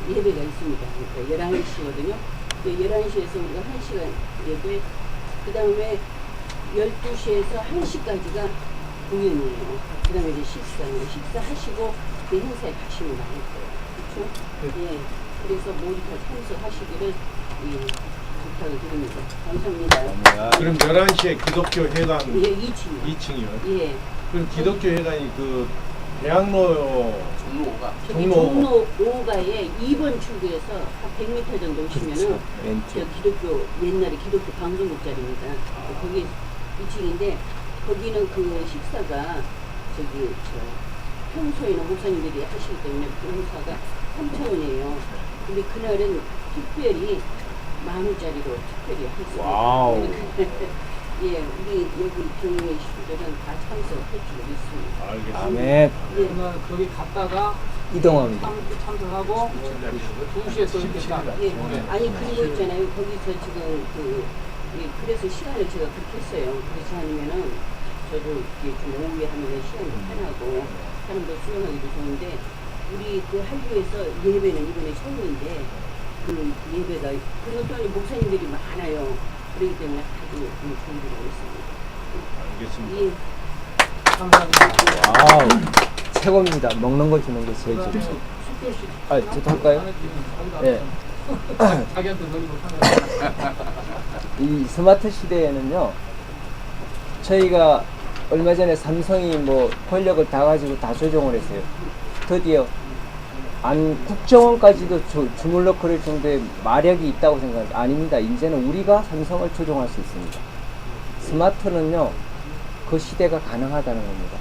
예배가 있습니다. 그러니까 11시거든요. 11시에서 우리가 1시간 예배, 그 다음에 12시에서 1시까지가 공연이에요. 그 다음에 이제 식사하시고 그 행사에 가시면 나올 거예요. 그렇죠? 예. 그래서 모두 다 참석하시기를 부탁을 드립니다. 감사합니다. 그럼 11시에 기독교 회관 예, 2층이요. 2층이요? 예. 그럼 기독교 회관이 그 대학로 종로 5가에 2번 출구에서 한 100m 정도 오시면은 저 기독교 옛날에 기독교 방송국 자리입니다. 거기 2층인데 거기는 그 식사가 평소에는 목사님들이 하시기 때문에 봉사가 3,000원이에요. 근데 그날은 특별히 10,000원짜리로 특별히 했습니다. 와우. 예, 우리 여기 경영의 시민들은 다 참석할 줄 믿습니다. 알겠습니다. 아멘. 예, 그러면 거기 갔다가 이동합니다. 참석하고 2시에 또 이렇게 딱. 예. 아니 그리고 있잖아요. 거기서 지금 그래서 시간을 제가 그렇게 했어요. 그렇지 않으면은 저도 이게 좀 오후에 하면은 시간도 편하고 사람도 수용하기도 좋은데 우리 그 한류에서 예배는 이번에 처음인데 그 예배가 그리고 또 목사님들이 많아요. 그렇기 때문에 아주 준비를 했습니다. 알겠습니다. 예. 감사합니다. 와우. 최고입니다. 먹는 거 주는 게 제일 그다음에 좋죠. 숙교시. 아, 저도 할까요? 예. 자기한테 돌리고 하면. 이 스마트 시대에는요, 저희가 얼마 전에 삼성이 뭐 권력을 다 가지고 다 조종을 했어요. 드디어 국정원까지도 주물럭 거릴 정도의 마력이 있다고 생각합니다. 아닙니다. 이제는 우리가 삼성을 조종할 수 있습니다. 스마트는요, 그 시대가 가능하다는 겁니다.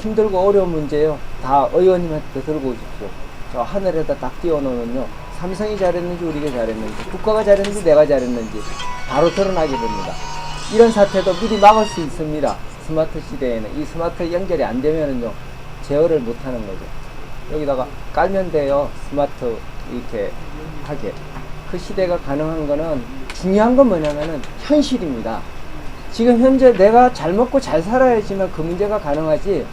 힘들고 어려운 문제요, 다 의원님한테 들고 오십시오. 저 하늘에다 딱 띄워놓으면요, 삼성이 잘했는지 우리가 잘했는지, 국가가 잘했는지 내가 잘했는지 바로 드러나게 됩니다. 이런 사태도 미리 막을 수 있습니다. 스마트 시대에는. 이 스마트 연결이 안 되면은요, 제어를 못 하는 거죠. 여기다가 깔면 돼요. 스마트 이렇게 하게. 그 시대가 가능한 거는, 중요한 건 뭐냐면은 현실입니다. 지금 현재 내가 잘 먹고 잘 살아야지만 그 문제가 가능하지,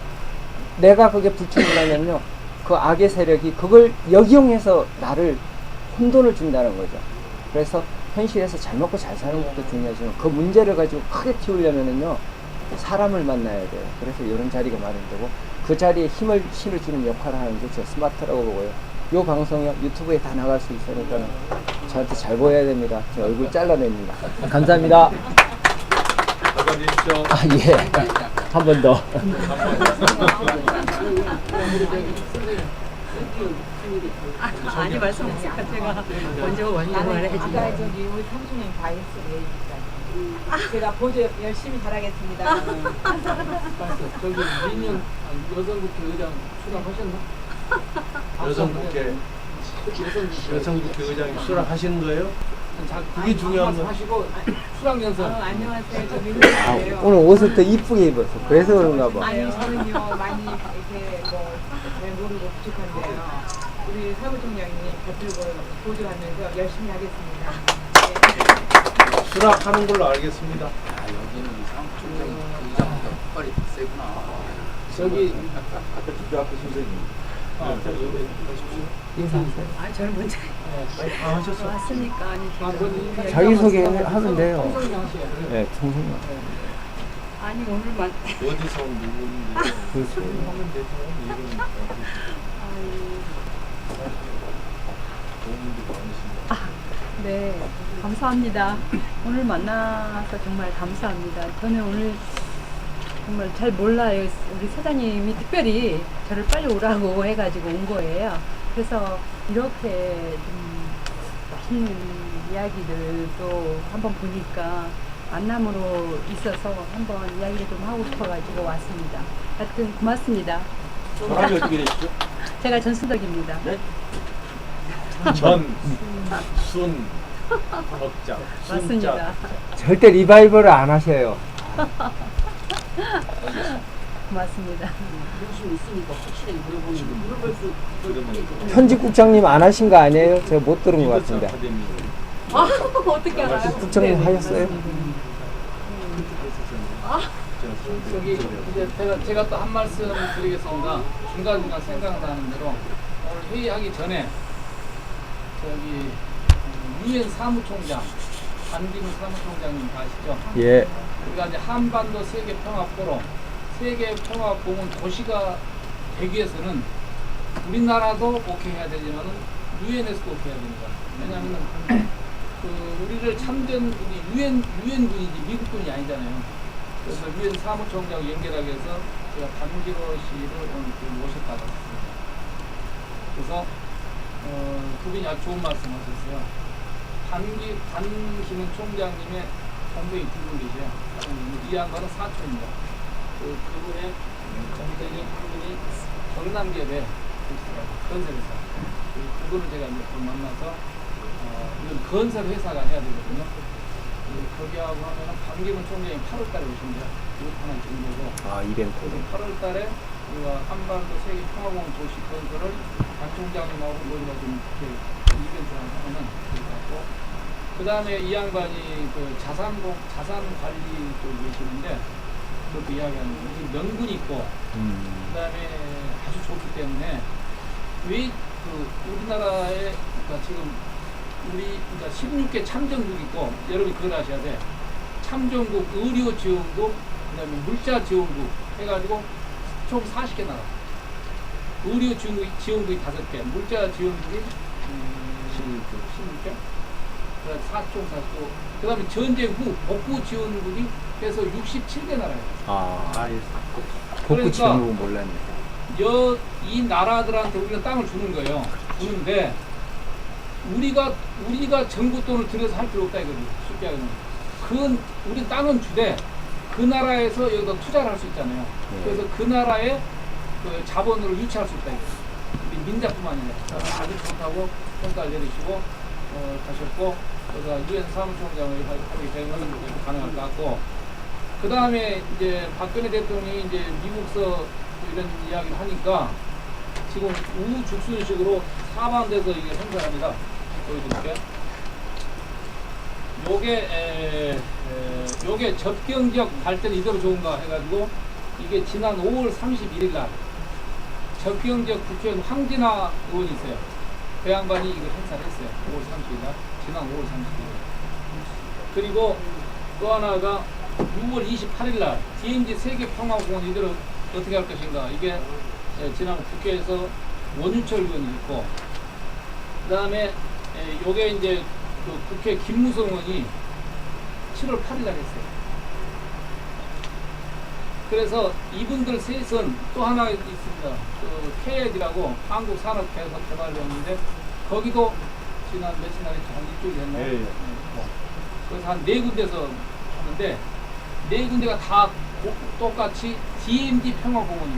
내가 그게 불충분하면요, 그 악의 세력이 그걸 역이용해서 나를 혼돈을 준다는 거죠. 그래서 현실에서 잘 먹고 잘 사는 것도 중요하지만 그 문제를 가지고 크게 튀우려면은요, 사람을 만나야 돼요. 그래서 이런 자리가 마련되고, 그 자리에 힘을 실어주는 역할을 하는 게 저 스마트라고 보고요. 이 방송이 유튜브에 다 나갈 수 있으니까 저한테 잘 보여야 됩니다. 제 얼굴 잘라냅니다. 감사합니다. 받아주십시오. 아, 예. 한 번 더. 아니 말씀하세요. 제가 먼저 원정을 해주세요. 아까 저기 우리 삼촌님 다 했어요. 제가 보조 열심히 잘하겠습니다. 저기 민윤 여성국회 의장 수락하셨나? 여성국회 의장이 수락하시는 거예요? 그게 중요한 거. 하시고 수락 연설. 안녕하세요. 저 민윤이에요. 오늘 옷을 더 이쁘게 입었어. 그래서 그런가 봐. 아니 저는요 많이 이렇게 뭐잘 모르고 부족한데요. 우리 사무총장님 곁들고 보조하면서 열심히 하겠습니다. 네. 수락하는 걸로 알겠습니다. 여기는 상총장 의장보다 폭발이 더 세구나. 저기 아까 주교학교 선생님. 인사하세요. 아 저는 먼저 왔으니까 아니 자기소개 하면 돼요. 청소년 하셔야 돼요. 네, 청소년. 아니 오늘만 어디서 온 누구인지 그렇죠. 하면 되죠. 이름 도움이 많으십니다. 네 감사합니다. 오늘 만나서 정말 감사합니다. 저는 오늘 정말 잘 몰라요. 우리 사장님이 특별히 저를 빨리 오라고 해가지고 온 거예요. 그래서 이렇게 좀 맛있는 이야기들도 한번 보니까 만남으로 있어서 한번 이야기를 좀 하고 싶어가지고 왔습니다. 하여튼 고맙습니다. 성함이 어떻게 되시죠? 제가 전수덕입니다. 네? 순 덕장. 맞습니다. 절대 리바이벌을 안 하셔요. 고맙습니다. 욕심 있으니까 확실하게 물어볼 수 편집국장님 안 하신 거 아니에요? 제가 못 들은 것 같은데. 어떻게 알아요? 국장님 하셨어요? 저기 이제 제가 또 한 말씀 드리겠습니다. 중간중간 생각나는 대로 오늘 회의하기 전에 저기 유엔 사무총장 반기문 사무총장님 아시죠? 예. 우리가 이제 한반도 세계 평화 포럼, 세계 평화 공은 도시가 되기 위해서는 우리나라도 오케이해야 되지만은 유엔에서도 오케이해야 됩니다. 왜냐하면 우리를 참된 유엔군이지 미국군이 아니잖아요. 그래서 유엔 사무총장 연결하기 위해서 제가 반기로 씨를 오늘 모셔받았습니다. 그래서 그분이 아주 좋은 말씀하셨어요. 반기문 총장님의 동생이 두 분 계세요. 이 양반은 사촌입니다. 그분의 정대진 한분이 경남기업에 건설회사 그분을 제가 몇 번 만나서 이건 건설 회사가 해야 되거든요. 거기하고 하면 강기문 총장이 8월달에 오신대요. 이것 하나 정도고. 아, 이벤트. 8월달에 우리가 한반도 세계 평화공원 도시 건설을 강 총장님하고 우리가 좀 이렇게 이벤트를 하면은 그렇고. 그 다음에 이 양반이 그 자산 관리 쪽에 계시는데 그것도 이야기하는 게 명분이 있고. 그 다음에 아주 좋기 때문에 왜 그 우리나라에 그러니까 지금 그러니까 16개 참정국이 있고 여러분이 그걸 아셔야 돼. 참정국, 의료지원국, 그 다음에 물자지원국 해가지고 총 40개 나라. 의료지원국이 5개, 물자지원국이 16개, 그다음에 4총. 그 다음에 전쟁 후 복구지원국이 해서 67개 나라예요. 복구 지원국은 몰랐네. 이 나라들한테 우리가 땅을 주는 거예요. 주는데 우리가 정부 돈을 들여서 할 필요 없다 이거죠. 쉽게 하면 그건 우리 땅은 주되 그 나라에서 여기다 투자를 할 수 있잖아요. 그래서 그 나라의 그 자본으로 유치할 수 있다 이거죠. 우리 민자뿐만 아니라 아주 좋다고 평가를 내리시고 가셨고 그래서 유엔 사무총장을 하게 되면 가능할 것 같고 그 다음에 이제 박근혜 대통령이 이제 미국서 이런 이야기를 하니까 지금 우죽순식으로 사방돼서 이게 행사합니다. 보여드릴게요. 요게 접경지역 발전 이대로 좋은가 해가지고 이게 지난 5월 31일 날 접경지역 국회의원 황진아 의원이 있어요. 그 양반이 이거 행사를 했어요. 5월 30일 날. 지난 5월 30일. 그리고 또 하나가 6월 28일 날 DMZ 세계평화공원 이대로 어떻게 할 것인가. 이게 지난 국회에서 원유철 의원이 있고 그 다음에 요게 이제 그 국회 김무성 의원이 7월 8일 날 했어요. 그래서 이분들 셋은 또 하나 있습니다. 그 KED라고 한국산업개발위원회인데 거기도 지난 며칠 날에 한 일주일 했나요? 그래서 한 4군데서 하는데 4군데가 다 똑같이 DMZ 평화공원이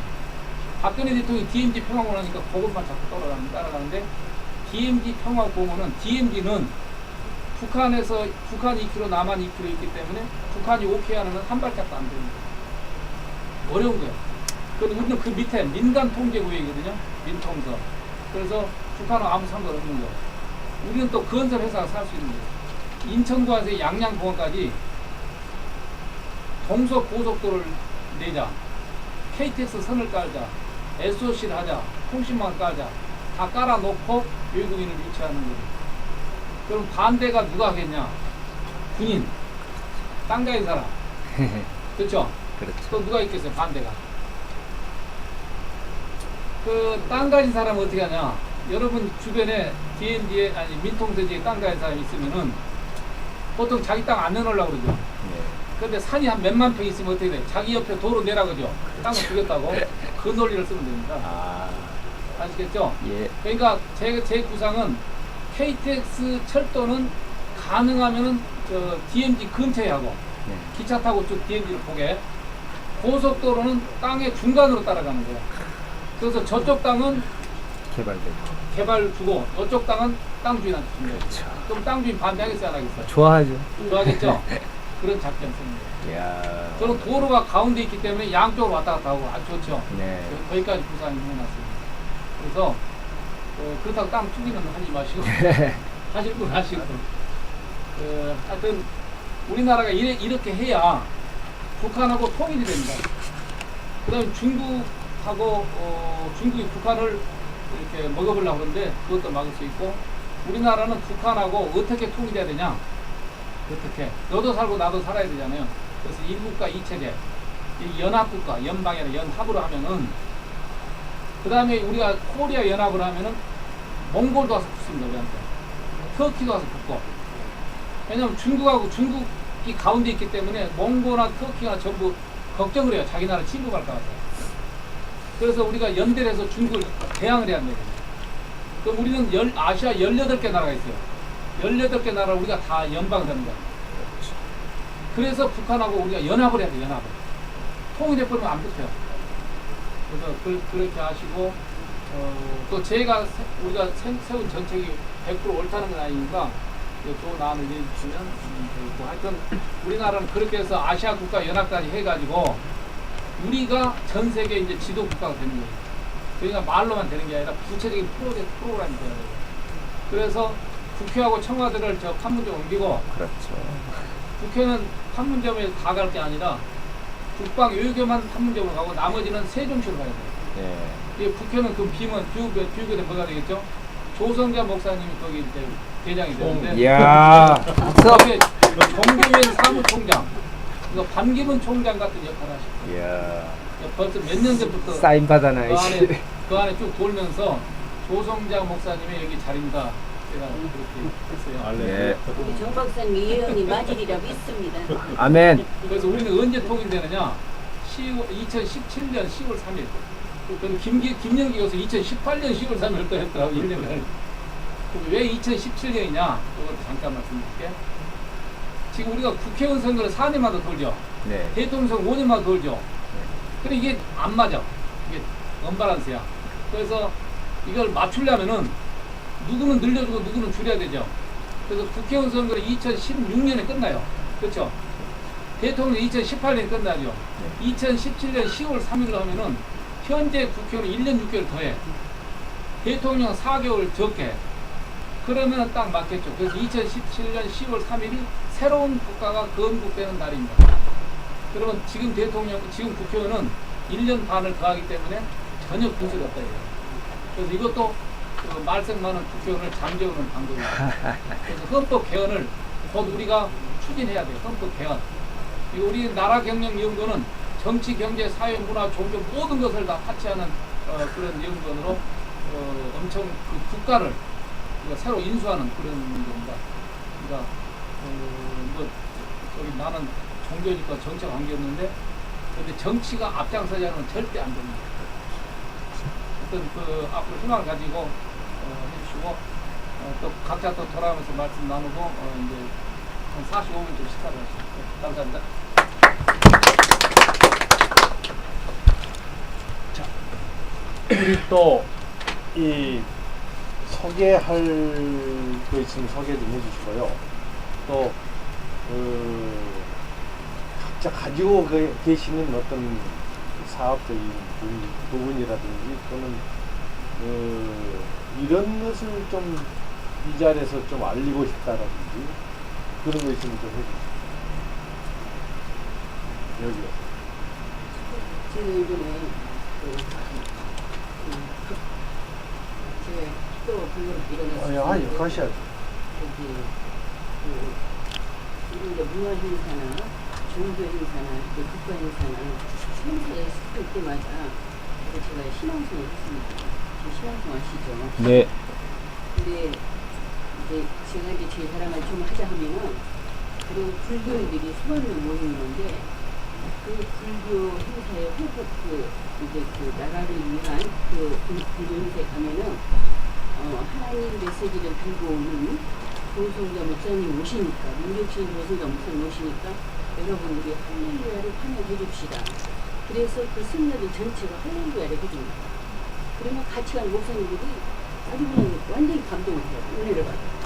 박근혜 대통령이 DMZ 평화공원 하니까 그것만 자꾸 따라가는데 DMZ 평화공원은 DMZ는 북한에서 북한 2km 남한 2km 있기 때문에 북한이 오케이 하는 한 발짝도 안 됩니다. 어려운 거예요. 그런데 우리는 그 밑에 민간 통제구역이거든요. 민통서. 그래서 북한은 아무 상관없는 거예요. 우리는 또 건설 회사가 살 수 있는 거예요. 인천공항에서 양양공항까지 동서 고속도로를 내자. KTX 선을 깔자. SOC를 하자. 통신망을 깔자. 다 깔아놓고 외국인을 유치하는 거죠. 그럼 반대가 누가 하겠냐? 군인. 땅 가진 사람. 그렇죠? 그렇죠. 또 누가 있겠어요? 반대가. 그 땅 가진 사람은 어떻게 하냐? 여러분 주변에 DMZ에 아니 민통세지에 땅 가진 사람이 있으면은 보통 자기 땅 안 내놓으려고 그러죠. 근데 산이 한 몇만 평 있으면 어떻게 돼? 자기 옆에 도로 내라 그죠? 땅을 주겠다고 그 논리를 쓰면 됩니다. 아시겠죠? 예. 그러니까 제 구상은 KTX 철도는 가능하면은 저 DMZ 근처에 하고 기차 타고 쭉 DMZ를 보게 고속도로는 땅의 중간으로 따라가는 거예요. 그래서 저쪽 땅은 개발 주고 이쪽 땅은 땅 주인한테 준 거예요. 그렇죠. 그럼 땅 주인 반대하겠어요? 안 하겠어요? 좋아하죠. 좋아하겠죠? 그런 작전 씁니다. 이야. 저는 도로가 가운데 있기 때문에 양쪽으로 왔다 갔다 하고 아주 좋죠. 네. 거기까지 구상을 해놨습니다. 그래서 그렇다고 땅 투기는 하지 마시고 하실 분 하시고 하여튼 우리나라가 이렇게 해야 북한하고 통일이 됩니다. 그 다음에 중국하고 중국이 북한을 이렇게 먹어보려고 하는데 그것도 막을 수 있고 우리나라는 북한하고 어떻게 통일해야 되냐? 어떻게? 너도 살고 나도 살아야 되잖아요. 그래서 일국가 이체제, 연합국가, 연방이 아니라 연합으로 하면은 그 다음에 우리가 코리아 연합을 하면은 몽골도 와서 붙습니다. 우리한테. 터키도 와서 붙고. 왜냐면 중국이 가운데 있기 때문에 몽골이나 터키가 전부 걱정을 해요. 자기 나라 침범할까 봐서. 그래서 우리가 연대를 해서 중국을 대항을 해야 합니다. 그럼 우리는 아시아 18개 나라가 있어요. 18개 나라 우리가 다 연방을 합니다. 그래서 북한하고 우리가 연합을 해야 돼요. 연합을. 통일해버리면 안 붙어요. 그래서 그렇게 하시고 또 우리가 세운 정책이 100% 옳다는 건 아니니까 좋은 안을 내주시면 되고 하여튼 우리나라는 그렇게 해서 아시아 국가 연합까지 해가지고 우리가 전 세계 이제 지도 국가가 되는 거예요. 그러니까 말로만 되는 게 아니라 구체적인 프로그램이 돼야 돼요. 그래서 국회하고 청와대를 저 판문점 옮기고 그렇죠. 국회는 판문점에 다 갈 게 아니라 국방 외교만 판문점으로 가고 나머지는 세종시로 가야 돼요. 네. 이 국회는 그 비우게 뭐가 되겠죠? 조성자 목사님이 거기 이제 대장이 되는데 이야. 거기에 정경현 사무총장, 이거 반기문 총장 같은 역할을 하셨어요. 이야. 벌써 몇 년 전부터 사인 받아놔야지. 그 안에 쭉 돌면서 조성자 목사님의 여기 자리입니다. 제가 그렇게 했어요. 네. 우리 정 박사님 예언이 맞으리라 믿습니다. 아멘. 그래서 우리는 언제 통일되느냐? 2017년 10월 3일. 그럼 김영기 교수 2018년 10월 3일 또 했더라고, 1년간. 왜 2017년이냐? 그것도 잠깐 말씀드릴게. 지금 우리가 국회의원 선거를 4년마다 돌죠. 네. 대통령 선거 5년마다 돌죠. 근데 이게 안 맞아. 이게 언밸런스야. 그래서 이걸 맞추려면은 누구는 늘려주고 누구는 줄여야 되죠. 그래서 국회의원 선거를 2016년에 끝나요. 그렇죠? 대통령 2018년에 끝나죠. 2017년 10월 3일로 하면은 현재 국회의원은 1년 6개월 더해. 대통령 4개월 적게. 그러면 딱 맞겠죠. 그래서 2017년 10월 3일이 새로운 국가가 건국되는 날입니다. 그러면 지금 지금 국회의원은 1년 반을 더하기 때문에 전혀 분실이 없다. 그래서 이것도 그 말썽 많은 국회의원을 잠재우는 방법입니다. 그래서 헌법 개헌을 곧 우리가 추진해야 돼요. 헌법 개헌. 우리 나라 경영 연구는 정치, 경제, 사회, 문화, 종교 모든 것을 다 파치하는 그런 연구원으로 엄청 그 국가를 우리가 새로 인수하는 그런 겁니다. 그러니까 뭐 저기 나는 종교니까 정치와 관계없는데 근데 정치가 앞장서지 않으면 절대 안 됩니다. 어떤 그 앞으로 희망을 가지고 해주시고 또 각자 또 돌아가면서 말씀 나누고 이제 한 45분쯤 식사를 하시죠. 감사합니다. 자, 우리 또 이 소개할 거 있으면 소개 좀 해주시고요. 또 각자 가지고 계시는 어떤 사업적인 부분이라든지 또는 이런 것을 좀 이 자리에서 좀 알리고 싶다라든지 그런 거 있으면 좀 해주세요. 여기요. 지금 이번에 제가 또 그걸 일어났어요. 아니, 가셔야죠. 여기 우리 이제 문화 행사나 종교 행사나 국가 행사나 행사에 쓸 때마다 제가 신앙송을 했습니다. 신앙송 아시죠? 네. 근데 이제 제가 이제 제 사람을 좀 하자 하면은 그런 불교인들이 수많은 모이는데 그 불교 행사에 회복 이제 그 나라를 위한 그 불교 행사에 가면은 하나님 메시지를 들고 오는 조성자 목사님 오시니까 민족신 조성자 목사님 오시니까 여러분들이 할렐루야를 환영해 줍시다. 그래서 그 승려들 전체가 할렐루야를 해줍니다. 그러면 같이 간 목사님들이 아주 그냥 완전히 감동을 해요. 은혜를 받아요.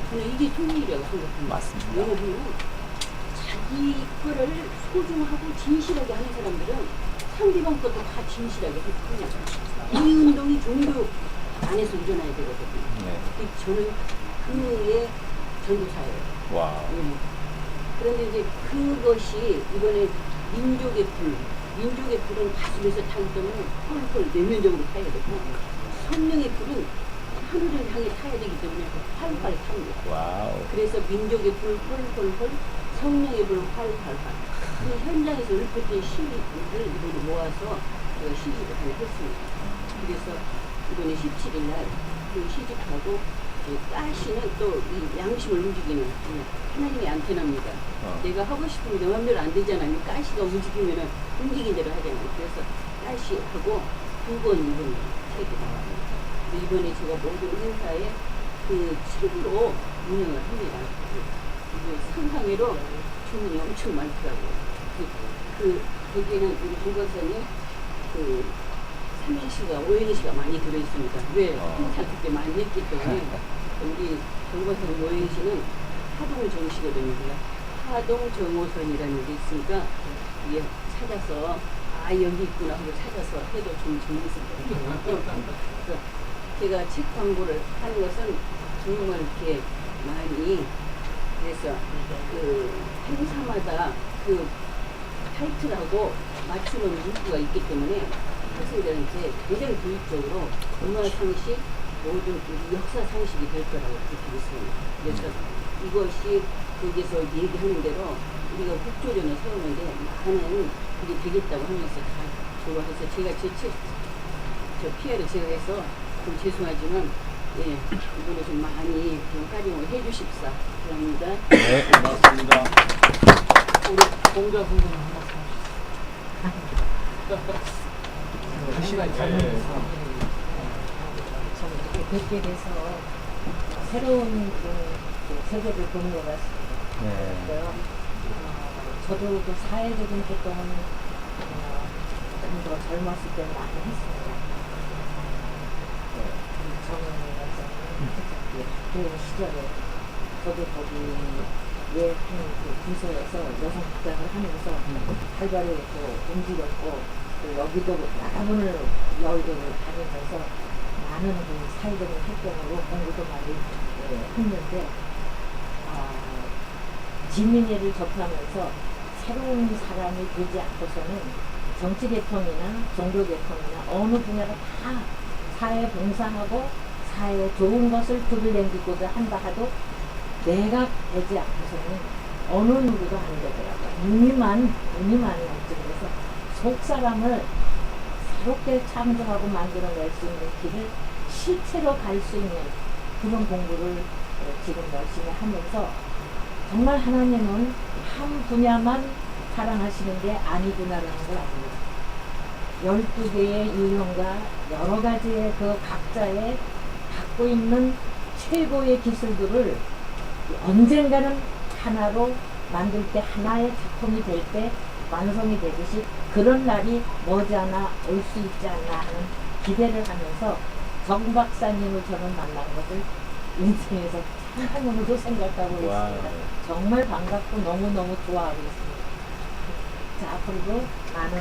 저는 이게 통일이라고 생각합니다. 맞습니다. 왜냐하면 자기 거를 소중하고 진실하게 하는 사람들은 상대방 것도 다 진실하게 해주냐. 이 운동이 종교 안에서 일어나야 되거든요. 네. 저는 그의 전도사예요. 와. 그런데 이제 그것이 이번에 민족의 불은 가슴에서 타기 때문에 펄펄 내면적으로 타야 되고 성령의 불은 하늘을 향해 타야 되기 때문에 활활 탑니다. 와우. 그래서 민족의 불 펄펄펄, 성령의 불 활활활. 그 현장에서 읊었던 시를 이번에 모아서 제가 시집을 하나 했습니다. 그래서 이번에 17일 날 그 시집하고 가시는 또 이 양심을 움직이는 하나님의 안테나입니다. 내가 하고 싶으면 내 맘대로 안 되잖아요. 가시가 움직이면 움직인 대로 하잖아요. 그래서 가시하고 2번, 2번 책이 나와요. 이번에 제가 모든 행사에 그 책으로 운영을 합니다. 상상회로 주문이 엄청 많더라고요. 거기에는 우리 조 박사님 삼행시가 오행시가 많이 들어있습니다. 왜? 한참 그때 많이 했기 때문에 우리 정보선 오행시는 하동 정시거든요. 하동 정오선이라는 게 있으니까 이게 찾아서 아 여기 있구나 하고 찾아서 해도 좀 재밌을 것 같아요. 그래서 제가 책 광고를 하는 것은 정말 이렇게 많이 그래서 그 행사마다 그 타이틀하고 맞추는 문구가 있기 때문에 학생들한테 굉장히 교육적으로 문화상식 모든 역사 상식이 될 거라고 그렇게 있습니다. 그래서 이것이 거기서 얘기하는 대로 우리가 국조전을 세우는데 많은 일이 되겠다고 하면서 다 좋아해서 제가 저 피해를 제가 해서 좀 죄송하지만 예, 이번에 좀 많이 좀 활용을 해주십사 그럽니다. 네, 고맙습니다. 우리 공자 선생님 한 말씀 하시죠. 한 시간이 뵙게 돼서 새로운 세계를 보는 것 같습니다. 그래서 저도 그 사회적인 활동은 좀 더 젊었을 때 많이 했습니다. 정은이 원장님 학교 시절에 저도 거기에 한 부서에서 여성 국장을 하면서 활발히 움직였고 여기도 나라문을 여의도를 다니면서 많은 그 사회적인 활동으로 공부도 많이 했는데 지민이를 접하면서 새로운 사람이 되지 않고서는 정치 개통이나 종교 개통이나 어느 분야가 다 사회 봉사하고 사회에 좋은 것을 들을 남기고자 한다 하도 내가 되지 않고서는 어느 누구도 안 되더라고요. 운이만 없지. 그래서 속 사람을 새롭게 창조하고 만들어낼 수 있는 길을 실체로 갈 수 있는 그런 공부를 지금 열심히 하면서 정말 하나님은 한 분야만 사랑하시는 게 아니구나라는 걸 압니다. 12개의 유형과 여러 가지의 그 각자의 갖고 있는 최고의 기술들을 언젠가는 하나로 만들 때 하나의 작품이 될 때 완성이 되듯이 그런 날이 머지않아 올 수 있지 않나 하는 기대를 하면서 정 박사님을 저는 만난 것을 인생에서 한번으로도 생각하고 있습니다. 정말 반갑고 너무너무 좋아하고 있습니다. 자, 앞으로도 많은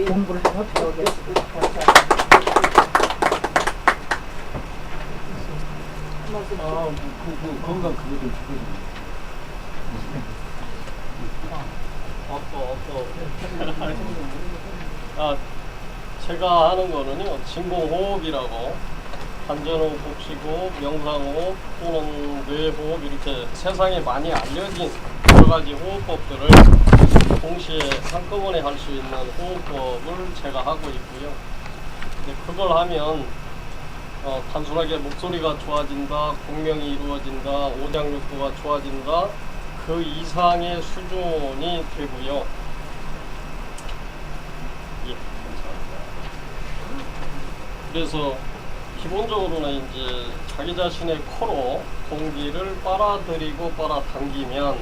공부를 하고 배우겠습니다. 감사합니다. 건강 그거 좀 주세요. 제가 하는 거는요, 진공호흡이라고 단전호흡, 복식호흡, 명상호흡 또는 뇌호흡 이렇게 세상에 많이 알려진 여러 가지 호흡법들을 동시에 한꺼번에 할 수 있는 호흡법을 제가 하고 있고요. 근데 그걸 하면 단순하게 목소리가 좋아진다, 공명이 이루어진다, 오장육부가 좋아진다, 그 이상의 수준이 되고요. 예, 감사합니다. 그래서 기본적으로는 이제 자기 자신의 코로 공기를 빨아들이고 빨아당기면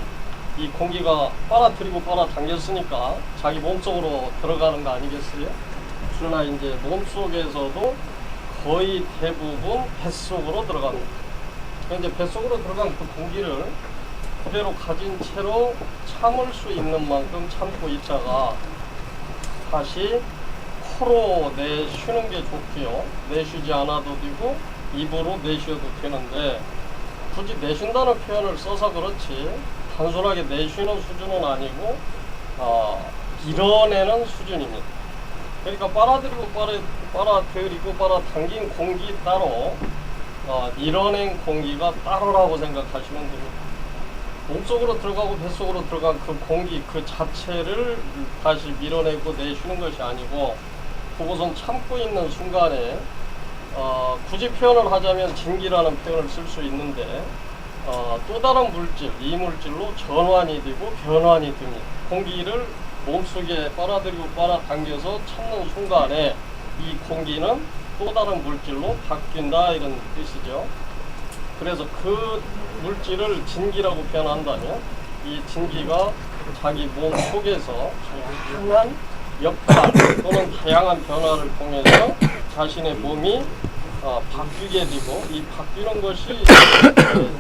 이 공기가 빨아들이고 빨아당겼으니까 자기 몸속으로 들어가는 거 아니겠어요? 그러나 이제 몸속에서도 거의 대부분 뱃속으로 들어갑니다. 이제 뱃속으로 들어간 그 공기를 그대로 가진 채로 참을 수 있는 만큼 참고 있다가 다시 코로 내쉬는 게 좋고요. 내쉬지 않아도 되고 입으로 내쉬어도 되는데 굳이 내쉰다는 표현을 써서 그렇지 단순하게 내쉬는 수준은 아니고 밀어내는 수준입니다. 그러니까 빨아들이고 빨아당긴 공기 따로 밀어낸 공기가 따로라고 생각하시면 됩니다. 몸속으로 들어가고 뱃속으로 들어간 그 공기 그 자체를 다시 밀어내고 내쉬는 것이 아니고 그곳은 참고 있는 순간에 굳이 표현을 하자면 진기라는 표현을 쓸 수 있는데 또 다른 물질, 이물질로 전환이 되고 변환이 됩니다. 공기를 몸속에 빨아들이고 빨아당겨서 참는 순간에 이 공기는 또 다른 물질로 바뀐다 이런 뜻이죠. 그래서 그 물질을 진기라고 표현한다면 이 진기가 자기 몸 속에서 다양한 역할 또는 다양한 변화를 통해서 자신의 몸이 바뀌게 되고, 이 바뀌는 것이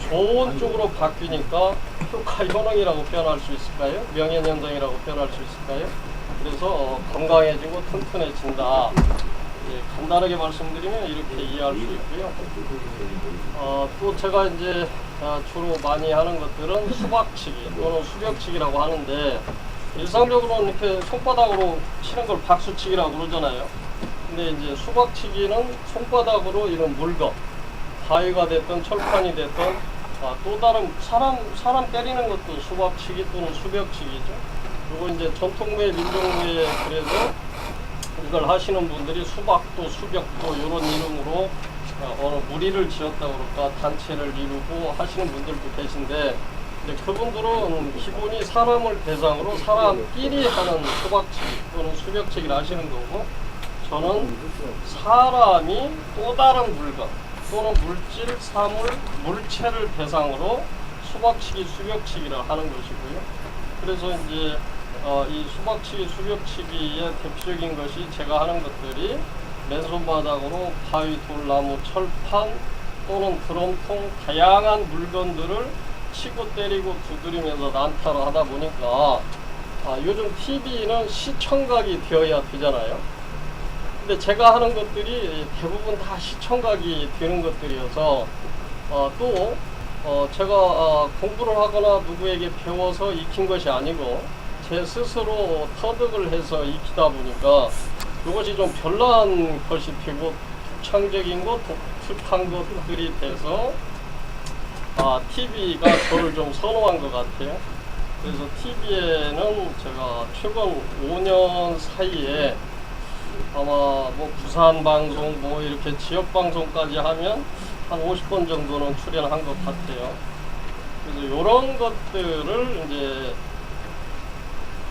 좋은 쪽으로 바뀌니까 효과 효능이라고 표현할 수 있을까요? 명예현상이라고 표현할 수 있을까요? 그래서 건강해지고 튼튼해진다. 간단하게 말씀드리면 이렇게 이해할 수 있고요. 또 제가 이제 주로 많이 하는 것들은 수박치기 또는 수벽치기라고 하는데, 일상적으로는 이렇게 손바닥으로 치는 걸 박수치기라고 그러잖아요. 근데 이제 수박치기는 손바닥으로 이런 물건, 바위가 됐든 철판이 됐든, 또 다른 사람 때리는 것도 수박치기 또는 수벽치기죠. 그리고 이제 전통무예, 민족무예, 그래서 이걸 하시는 분들이 수박도 수벽도 이런 이름으로 어느 무리를 지었다고 그럴까, 단체를 이루고 하시는 분들도 계신데, 근데 그분들은 기본이 사람을 대상으로 사람끼리 하는 수박치기 또는 수벽치기를 하시는 거고, 저는 사람이 또 다른 물건 또는 물질, 사물, 물체를 대상으로 수박치기, 수벽치기를 하는 것이고요. 그래서 이제 이 수박치기, 수벽치기의 대표적인 것이 제가 하는 것들이 맨손바닥으로 바위, 돌나무, 철판 또는 드럼통 다양한 물건들을 치고 때리고 두드리면서 난타를 하다 보니까 요즘 TV는 시청각이 되어야 되잖아요. 근데 제가 하는 것들이 대부분 다 시청각이 되는 것들이어서 또 제가 공부를 하거나 누구에게 배워서 익힌 것이 아니고 제 스스로 터득을 해서 익히다 보니까 이것이 좀 별난 것이 되고 독창적인 것, 독특한 것들이 돼서 TV가 저를 좀 선호한 것 같아요. 그래서 TV에는 제가 최근 5년 사이에 아마 뭐 부산 방송 뭐 이렇게 지역 방송까지 하면 한 50번 정도는 출연한 것 같아요. 그래서 이런 것들을 이제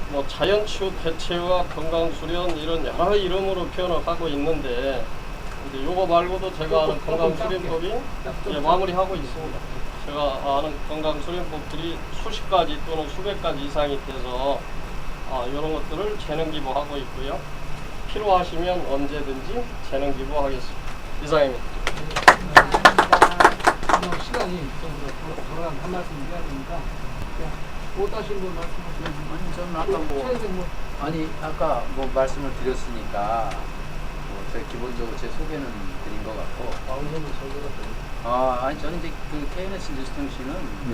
뭐 자연치유, 대체와 건강수련 이런 여러 이름으로 표현을 하고 있는데, 이제 요거 말고도 제가 아는 건강수련법이 마무리하고 있습니다. 제가 아는 건강수련법들이 수십 가지 또는 수백 가지 이상이 돼서 이런 것들을 재능 기부하고 있고요. 필요하시면 언제든지 재능 기부하겠습니다. 이상입니다. 시간이 좀 돌아가면 한 말씀 드려야 되니까 못 하신 분 말씀하시면. 아니, 저는 아까 뭐 말씀을 드렸으니까 제가 기본적으로 제 소개는 드린 것 같고. 방송을 소개가 됩니다. 아니, 저는 이제 그 KNS 뉴스통신은 그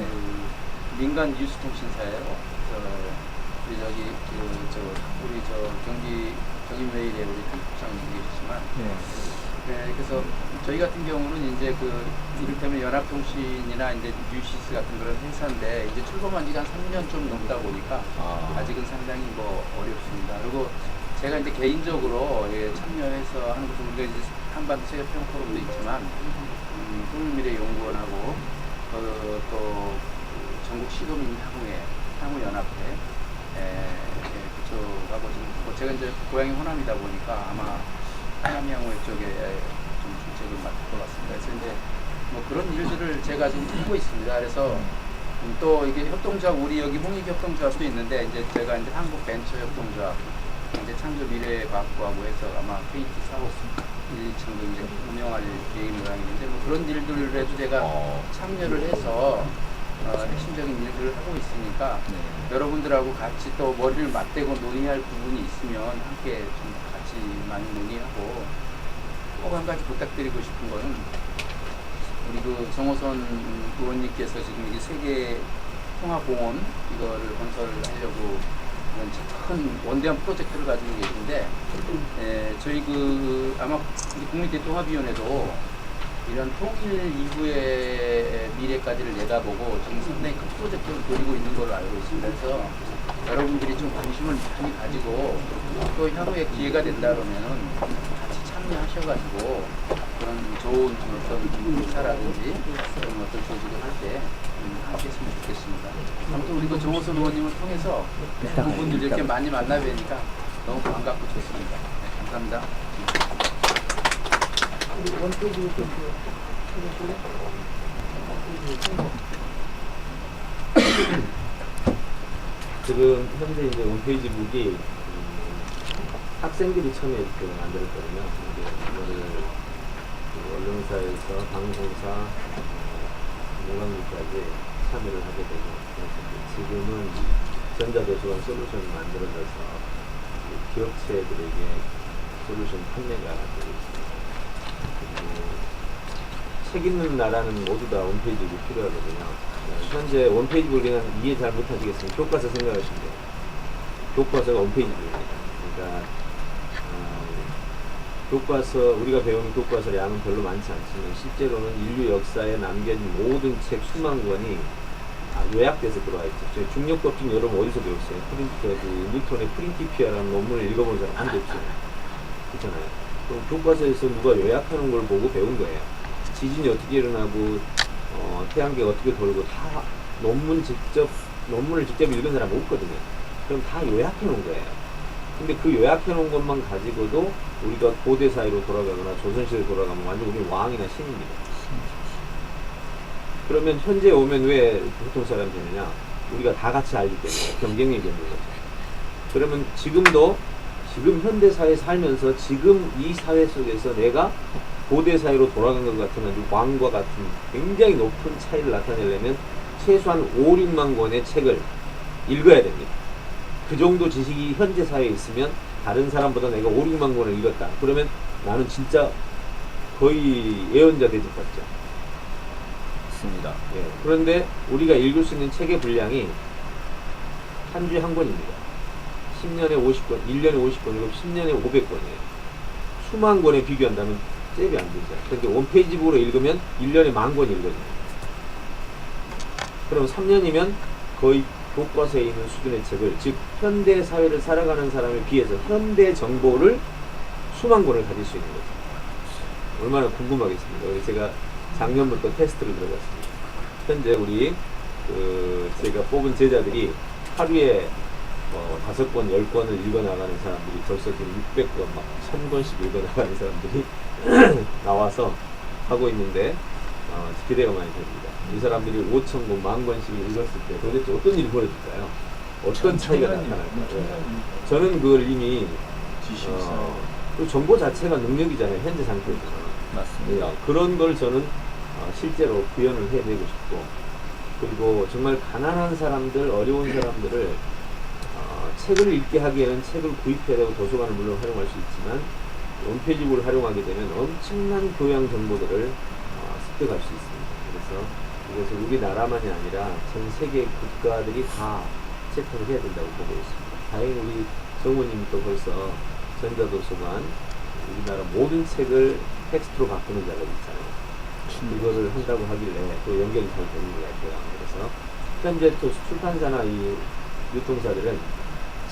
민간 뉴스통신사예요. 우리 경기메일에 우리 편집장님 계시지만, 그래서 저희 같은 경우는 이제 이를테면 연합통신이나 이제 뉴시스 같은 그런 회사인데, 이제 출범한 지가 한 3년 좀 넘다 보니까 아직은 상당히 어렵습니다. 그리고 제가 이제 개인적으로 참여해서 하는 것은 우리가 이제 한반도 세계 평화 포럼도 있지만, 국민미래 연구원하고 또 전국 시도민 향후연합회 그쪽하고 좀 제가 이제 고향이 호남이다 보니까 아마 호남향후 쪽에 좀 중책을 맡을 것 같습니다. 그래서 이제 뭐 그런 일들을 제가 지금 하고 있습니다. 그래서 또 이게 협동조합, 우리 여기 홍익협동조합도 있는데, 이제 제가 이제 한국벤처협동조합 이제 창조미래과학부하고 해서 아마 KT 사업 1층도 이제 운영할 계획 모양인데, 뭐 그런 일들에도 제가 참여를 해서 핵심적인 일들을 하고 있으니까 여러분들하고 같이 또 머리를 맞대고 논의할 부분이 있으면 함께 좀 같이 많이 논의하고, 꼭 한 가지 부탁드리고 싶은 거는 우리 정호선 의원님께서 지금 이 세계 통합공원 이거를 건설하려고 큰 원대한 프로젝트를 가지고 계신데, 저희 아마 국민대통합위원회도 이런 통일 이후의 미래까지를 내다보고 지금 상당히 큰 프로젝트를 돌리고 있는 걸로 알고 있습니다. 그래서 여러분들이 좀 관심을 많이 가지고 또 향후에 기회가 된다 그러면은 같이 참여하셔가지고 그런 좋은 어떤 행사라든지 그런 어떤 조직을 할 때 함께 했으면 좋겠습니다. 아무튼 우리 정호선 의원님을 통해서 부분들 이렇게 많이 만나 뵈니까 너무 반갑고 좋습니다. 감사합니다. 지금 현재 이제 홈페이지 북이 학생들이 처음에 이렇게 만들었거든요. 이제 이거를 그 언론사에서 방송사, 무관기까지 참여를 하게 되고, 그래서 지금은 전자도서관 솔루션이 만들어져서 기업체들에게 솔루션 판매가 되고 있습니다. 그리고 책 읽는 나라는 모두 다 원페이지북이 필요하거든요. 현재 원페이지북을 그냥 이해 잘 못하시겠으면 교과서 생각하시면 돼요. 교과서가 원페이지북입니다. 그러니까 교과서, 우리가 배우는 교과서 양은 별로 많지 않지만 실제로는 인류 역사에 남겨진 모든 책 수만 권이 요약돼서 들어와 있죠. 중력법칙 여러분 어디서 배웠어요? 뉴턴의 프린티피아라는 논문을 읽어본 사람 한 대 없어요. 그렇잖아요. 그럼 교과서에서 누가 요약하는 걸 보고 배운 거예요. 지진이 어떻게 일어나고 태양계가 어떻게 돌고 다 논문을 직접 읽은 사람은 없거든요. 그럼 다 요약해 놓은 거예요. 근데 그 요약해 놓은 것만 가지고도 우리가 고대 사회로 돌아가거나 조선시대로 돌아가면 완전 우리 왕이나 신입니다. 그러면 현재 오면 왜 보통 사람이 되느냐? 우리가 다 같이 알기 때문에 경쟁력이 있는 거죠. 그러면 지금 현대 사회에 살면서 지금 이 사회 속에서 내가 고대 사회로 돌아간 것 같은 아주 왕과 같은 굉장히 높은 차이를 나타내려면 최소한 5, 6만 권의 책을 읽어야 됩니다. 그 정도 지식이 현재 사회에 있으면 다른 사람보다 내가 5, 6만 권을 읽었다. 그러면 나는 진짜 거의 예언자 대접받죠. 맞습니다. 예. 그런데 우리가 읽을 수 있는 책의 분량이 한 주에 한 권입니다. 10년에 50권, 1년에 50권이고 10년에 500권이에요. 수만 권에 비교한다면 잽이 안 되죠. 그러니까 원페이지북으로 읽으면 1년에 10,000권 읽거든요. 그럼 3년이면 거의 교과서에 있는 수준의 책을, 즉 현대 사회를 살아가는 사람에 비해서 현대 정보를 수만 권을 가질 수 있는 거죠. 얼마나 궁금하겠습니까? 그래서 제가 작년부터 테스트를 들어갔습니다. 현재 우리 제가 뽑은 제자들이 하루에 5권, 10권을 읽어나가는 사람들이 벌써 지금 600권, 막 1000권씩 읽어나가는 사람들이 나와서 하고 있는데 기대가 많이 됩니다. 이 사람들이 5,000권, 10,000권씩 읽었을 때 도대체 어떤 일이 벌어질까요? 어떤 차이가 나타날까요? 저는 그걸 이미 그 정보 자체가 능력이잖아요. 현재 상태에서는. 맞습니다. 네, 그런 걸 저는 실제로 구현을 해내고 싶고, 그리고 정말 가난한 사람들, 어려운 사람들을 책을 읽게 하기에는 책을 구입해야 되고 도서관을 물론 활용할 수 있지만 원페이지북을 활용하게 되면 엄청난 교양 정보들을 습득할 수 있습니다. 그래서 이것을 우리나라만이 아니라 전 세계 국가들이 다 채택을 해야 된다고 보고 있습니다. 다행히 우리 정우님이 또 벌써 전자도서관 우리나라 모든 책을 텍스트로 바꾸는 작업이 있잖아요. 이거를 한다고 하길래 또 연결이 잘 되는 것 같아요. 그래서 현재 또 출판사나 이 유통사들은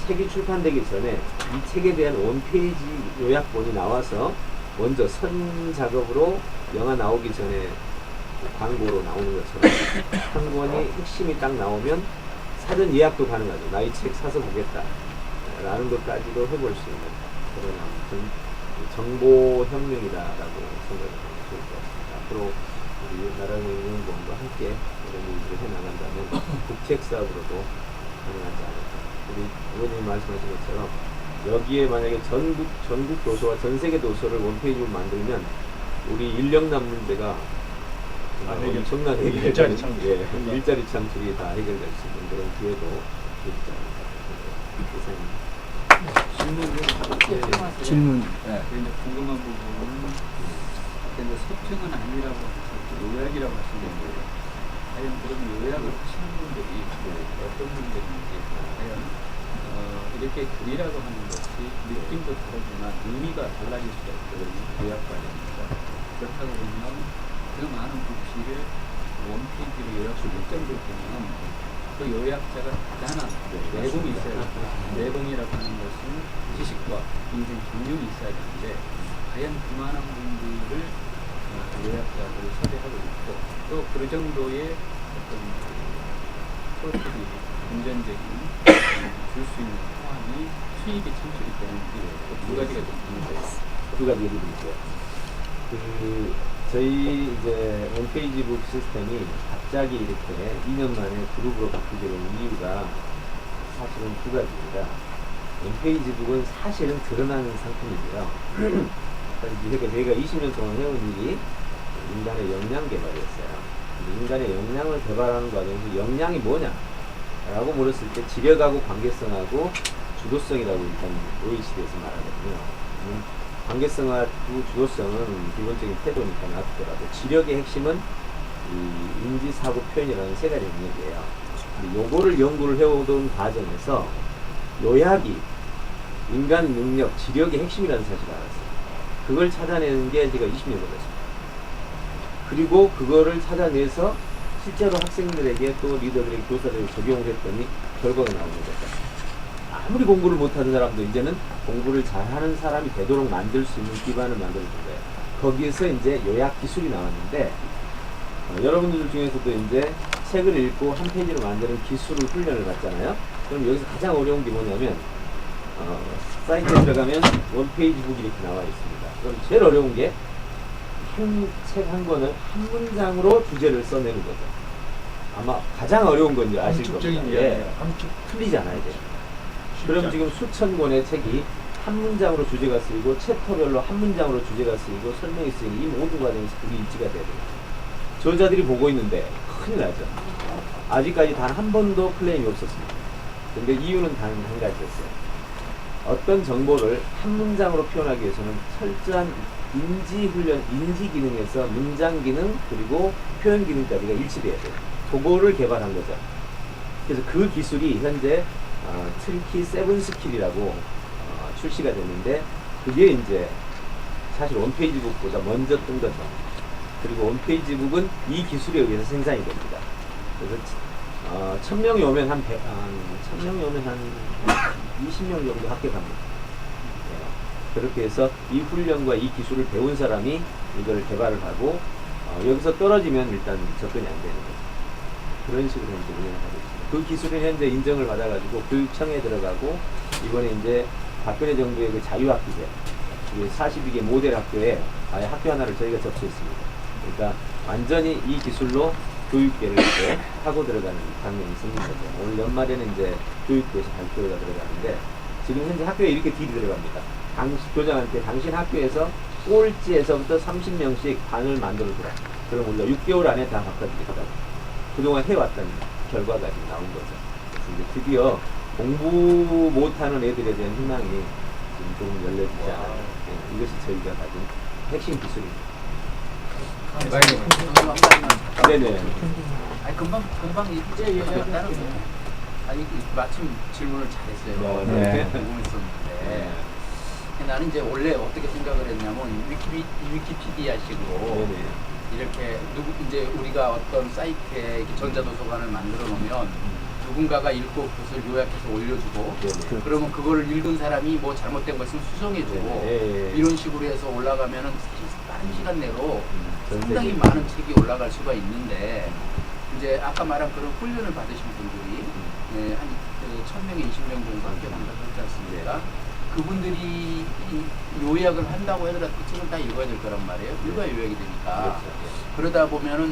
책이 출판되기 전에 이 책에 대한 원페이지 요약본이 나와서 먼저 선 작업으로 영화 나오기 전에 광고로 나오는 것처럼 한 권이 핵심이 딱 나오면 사전 예약도 가능하죠. 나 이 책 사서 보겠다 라는 것까지도 해볼 수 있는 그런 아무튼 정보혁명이다라고 생각하면 좋을 것 같습니다. 앞으로 우리 나라경영공과 함께 이런 일들을 해나간다면 국책사업으로도 가능하지 않을까. 우리 의원님이 말씀하신 것처럼 여기에 만약에 전국 도서와 전 세계 도서를 원페이지로 만들면 우리 인력 남는 데가 엄청난 일자리 창출. 일자리 창출이 다 해결될 수 있는 그런 기회도 있지 않을까. 질문. 네. 이제 궁금한 부분은 이제 서평은 아니라고 하셔서 요약이라고 하시는데 과연 그런 요약을 하시는 분들이 어떤 분들인지 과연 이렇게 글이라고 하는 것이 느낌도 다르지만 의미가 달라질 수가 있거든요. 요약 관련해서. 그렇다고 보면 그 많은 부피를 원페이지로 요약을 목적으로 보면 그 요약자가 대단한 내공이 있어야 됩니다. 내공이라고 하는 것은 지식과 인생 경륜이 있어야 되는데 과연 그만한 분들을 요약자들을 섭외하고 있고 또 그 정도의 어떤 프로필이 금전적인 줄 수 있는 상황이 수익이 창출이 되는지 두 가지가 좀 궁금해요. 두 가지 얘기 드릴게요. 저희 이제 원페이지북 시스템이 갑자기 이렇게 2년 만에 그룹으로 바뀌게 된 이유가 사실은 두 가지입니다. 원페이지북은 사실은 드러나는 상품이고요. 그러니까 저희가 20년 동안 해온 일이 인간의 역량 개발이었어요. 인간의 역량을 개발하는 과정에서 역량이 뭐냐? 라고 물었을 때 지력하고 관계성하고 주도성이라고 일단 OECD에서 말하거든요. 관계성하고 주도성은 기본적인 태도니까 놔두더라도 지력의 핵심은 이 인지, 사고, 표현이라는 세 가지 영역이에요. 근데 요거를 연구를 해오던 과정에서 요약이 인간 능력, 지력의 핵심이라는 사실을 알았어요. 그걸 찾아내는 게 제가 20년 걸렸습니다. 그리고 그거를 찾아내서 실제로 학생들에게 또 리더들에게 교사들에게 적용을 했더니 결과가 나오는 거죠. 아무리 공부를 못하는 사람도 이제는 공부를 잘하는 사람이 되도록 만들 수 있는 기반을 만들어준 거예요. 거기에서 이제 요약 기술이 나왔는데 여러분들 중에서도 이제 책을 읽고 한 페이지로 만드는 기술을 훈련을 받잖아요. 그럼 여기서 가장 어려운 게 뭐냐면 사이트에 들어가면 원페이지북이 이렇게 나와 있습니다. 그럼 제일 어려운 게 한 책 한 권을 한 문장으로 주제를 써내는 거죠. 아마 가장 어려운 건지 아실 겁니다. 예, 틀리잖아요. 이제. 그럼 지금 수천 권의 책이 한 문장으로 주제가 쓰이고 챕터별로 한 문장으로 주제가 쓰이고 설명이 쓰이는 이 모든 과정에서 그게 일치가 돼야 돼요. 저자들이 보고 있는데 큰일 나죠. 아직까지 단 한 번도 클레임이 없었습니다. 근데 이유는 단 한 가지였어요. 어떤 정보를 한 문장으로 표현하기 위해서는 철저한 인지 훈련, 인지 기능에서 문장 기능 그리고 표현 기능까지가 일치돼야 돼요. 그거를 개발한 거죠. 그래서 그 기술이 현재 트리키 7스킬이라고 출시가 됐는데 그게 이제 사실 원페이지북보다 먼저 뜬 거죠. 그리고 원페이지북은 이 기술에 의해서 생산이 됩니다. 그래서 1000명이 오면 한 1000명이 오면 한 20명 정도 합격합니다. 그렇게 해서 이 훈련과 이 기술을 배운 사람이 이거를 개발을 하고 여기서 떨어지면 일단 접근이 안 되는 거죠. 그런 식으로 현재 운영하고 있습니다. 그 기술은 현재 인정을 받아가지고 교육청에 들어가고 이번에 이제 박근혜 정부의 그 자유학기제 42개 모델 학교에 아예 학교 하나를 저희가 접수했습니다. 그러니까 완전히 이 기술로 교육계를 이제 하고 들어가는 방향이 생긴 거죠. 오늘 연말에는 이제 교육부에서 발표가 들어가는데 지금 현재 학교에 이렇게 딜이 들어갑니다. 교장한테 당신 학교에서 꼴찌에서부터 30명씩 반을 만들어주라. 그럼 우리가 6개월 안에 다 바꿔주겠다. 그동안 해왔던 결과가 지금 나온 거죠. 그래서 이제 드디어 공부 못하는 애들에 대한 희망이 지금 조금 열려지지 않아요. 네, 이것이 저희가 가진 핵심 기술입니다. 네네. 아니 금방 이제 얘기했다는 아니 마침 질문을 잘했어요. 네. 궁금했었는데 나는 이제 원래 어떻게 생각을 했냐면 위키피디아식으로 이렇게 이제 우리가 어떤 사이트에 전자도서관을 만들어 놓으면 누군가가 읽고 그것을 요약해서 올려주고 그러면 그거를 읽은 사람이 뭐 잘못된 거 있으면 수정해주고 이런 식으로 해서 올라가면은 빠른 시간 내로 상당히 많은 책이 올라갈 수가 있는데 이제 아까 말한 그런 훈련을 받으신 분들이 한 1000명에 20명 정도 합격한다고 했지 않습니까? 그분들이 요약을 한다고 하더라도 그 책은 다 읽어야 될 거란 말이에요. 읽어야 요약이 되니까. 그러다 보면은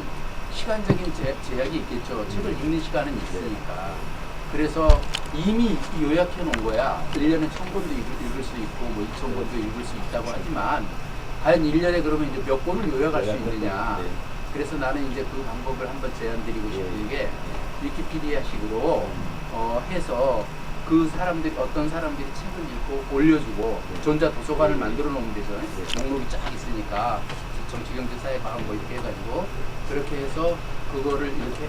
시간적인 제약이 있겠죠. 책을 읽는 시간은 있으니까. 그래서 이미 요약해 놓은 거야. 1년에 1000권도 읽을 수 있고 뭐 2000권도 읽을 수 있다고 하지만 과연 1년에 그러면 이제 몇 권을 요약할 수 있느냐. 그래서 나는 이제 그 방법을 한번 제안드리고 싶은 게 위키피디아식으로 해서 그 사람들이 어떤 사람들이 책을 읽고 올려주고 전자 도서관을 만들어 놓으면 되죠. 목록이 쫙 있으니까 정치, 경제, 사회, 과학 뭐 이렇게 해가지고 그렇게 해서 그거를 이렇게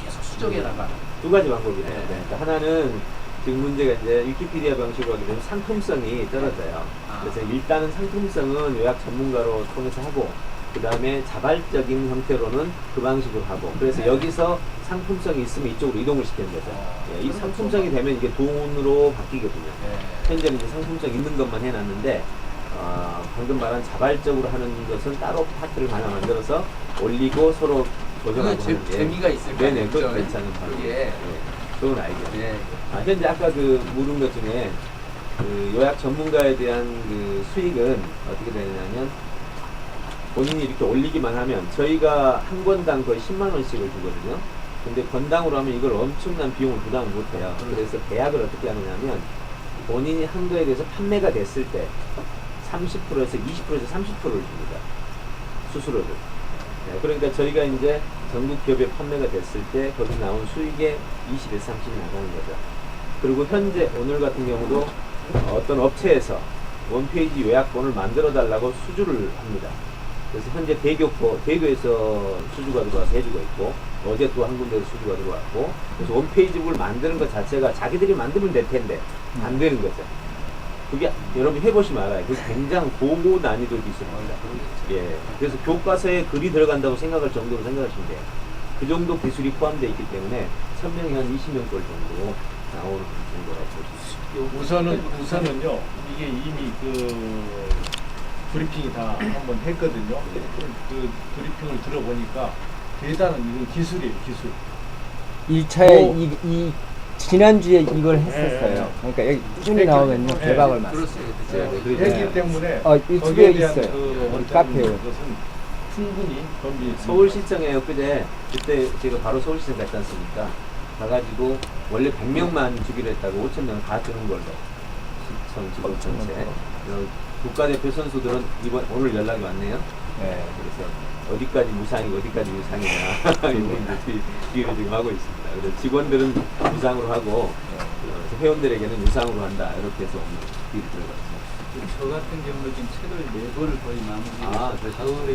계속 수정해 나가는 두 가지 방법이 있어요. 그러니까 하나는 지금 문제가 이제 위키피디아 방식으로 하게 되면 상품성이 떨어져요. 그래서 일단은 상품성은 요약 전문가로 통해서 하고 그 다음에 자발적인 형태로는 그 방식으로 하고 그래서 여기서 상품성이 있으면 이쪽으로 이동을 시키는 거죠. 이 상품성이 되면 이게 돈으로 바뀌거든요. 현재는 이제 상품성 있는 것만 해놨는데 방금 말한 자발적으로 하는 것은 따로 파트를 하나 만들어서 올리고 서로 조정하고 하는 게 재미가 있을 거예요. 네네, 그것도 괜찮은 방법이에요. 좋은 아이디어. 현재 아까 그 물은 것 중에 그 요약 전문가에 대한 그 수익은 어떻게 되냐면 본인이 이렇게 올리기만 하면 저희가 한 권당 거의 10만 원씩을 주거든요. 근데 권당으로 하면 이걸 엄청난 비용을 부담을 못해요. 그래서 계약을 어떻게 하느냐면 본인이 한 거에 대해서 판매가 됐을 때 30%에서 20%에서 30%를 줍니다. 수수료를. 네, 그러니까 저희가 이제 전국 기업에 판매가 됐을 때 거기 나온 수익의 20에서 30이 나가는 거죠. 그리고 현재 오늘 같은 경우도 어떤 업체에서 원페이지 요약본을 만들어 달라고 수주를 합니다. 그래서 현재 대교에서 수주가 들어와서 해주고 있고, 어제 또 한 군데에서 수주가 들어왔고, 그래서 원페이지북을 만드는 것 자체가 자기들이 만들면 될 텐데 안 되는 거죠. 그게 여러분 해보시면 알아요. 그게 굉장히 고고 난이도 기술입니다. 예, 그래서 교과서에 글이 들어간다고 생각할 정도로 생각하시면 돼요. 그 정도 기술이 포함되어 있기 때문에 1000명이 한 20명 꼴 정도 나오는 정도라고 볼 수 있습니다. 우선은요, 이게 이미 그 브리핑이 다 한번 했거든요. 그 브리핑을 들어보니까 대단한 이건 기술이에요, 기술. 1차에 이 지난주에 이걸 했었어요. 그러니까 여기 꾸준히 나오면요 대박을 맞습니다. 했기 때문에 유튜브에 거기에 대한 있어요. 그 카페에. 것은 충분히 건비. 서울시청에 엊그제 그때 제가 바로 서울시청 갔지 않습니까? 가가지고 원래 100명만 주기로 했다고 5,000명 다 주는 걸로 시청 직원 전체. 국가대표 선수들은 오늘 연락이 왔네요. 네, 그래서 어디까지 무상이고 어디까지 유상이냐 이제 기회를 지금 하고 있습니다. 그래서 직원들은 무상으로 하고 회원들에게는 유상으로 한다 이렇게 해서 오늘 기회를 들어갔습니다. 저 같은 경우는 지금 책을 4권을 거의 마무리해서 그렇죠. 가을에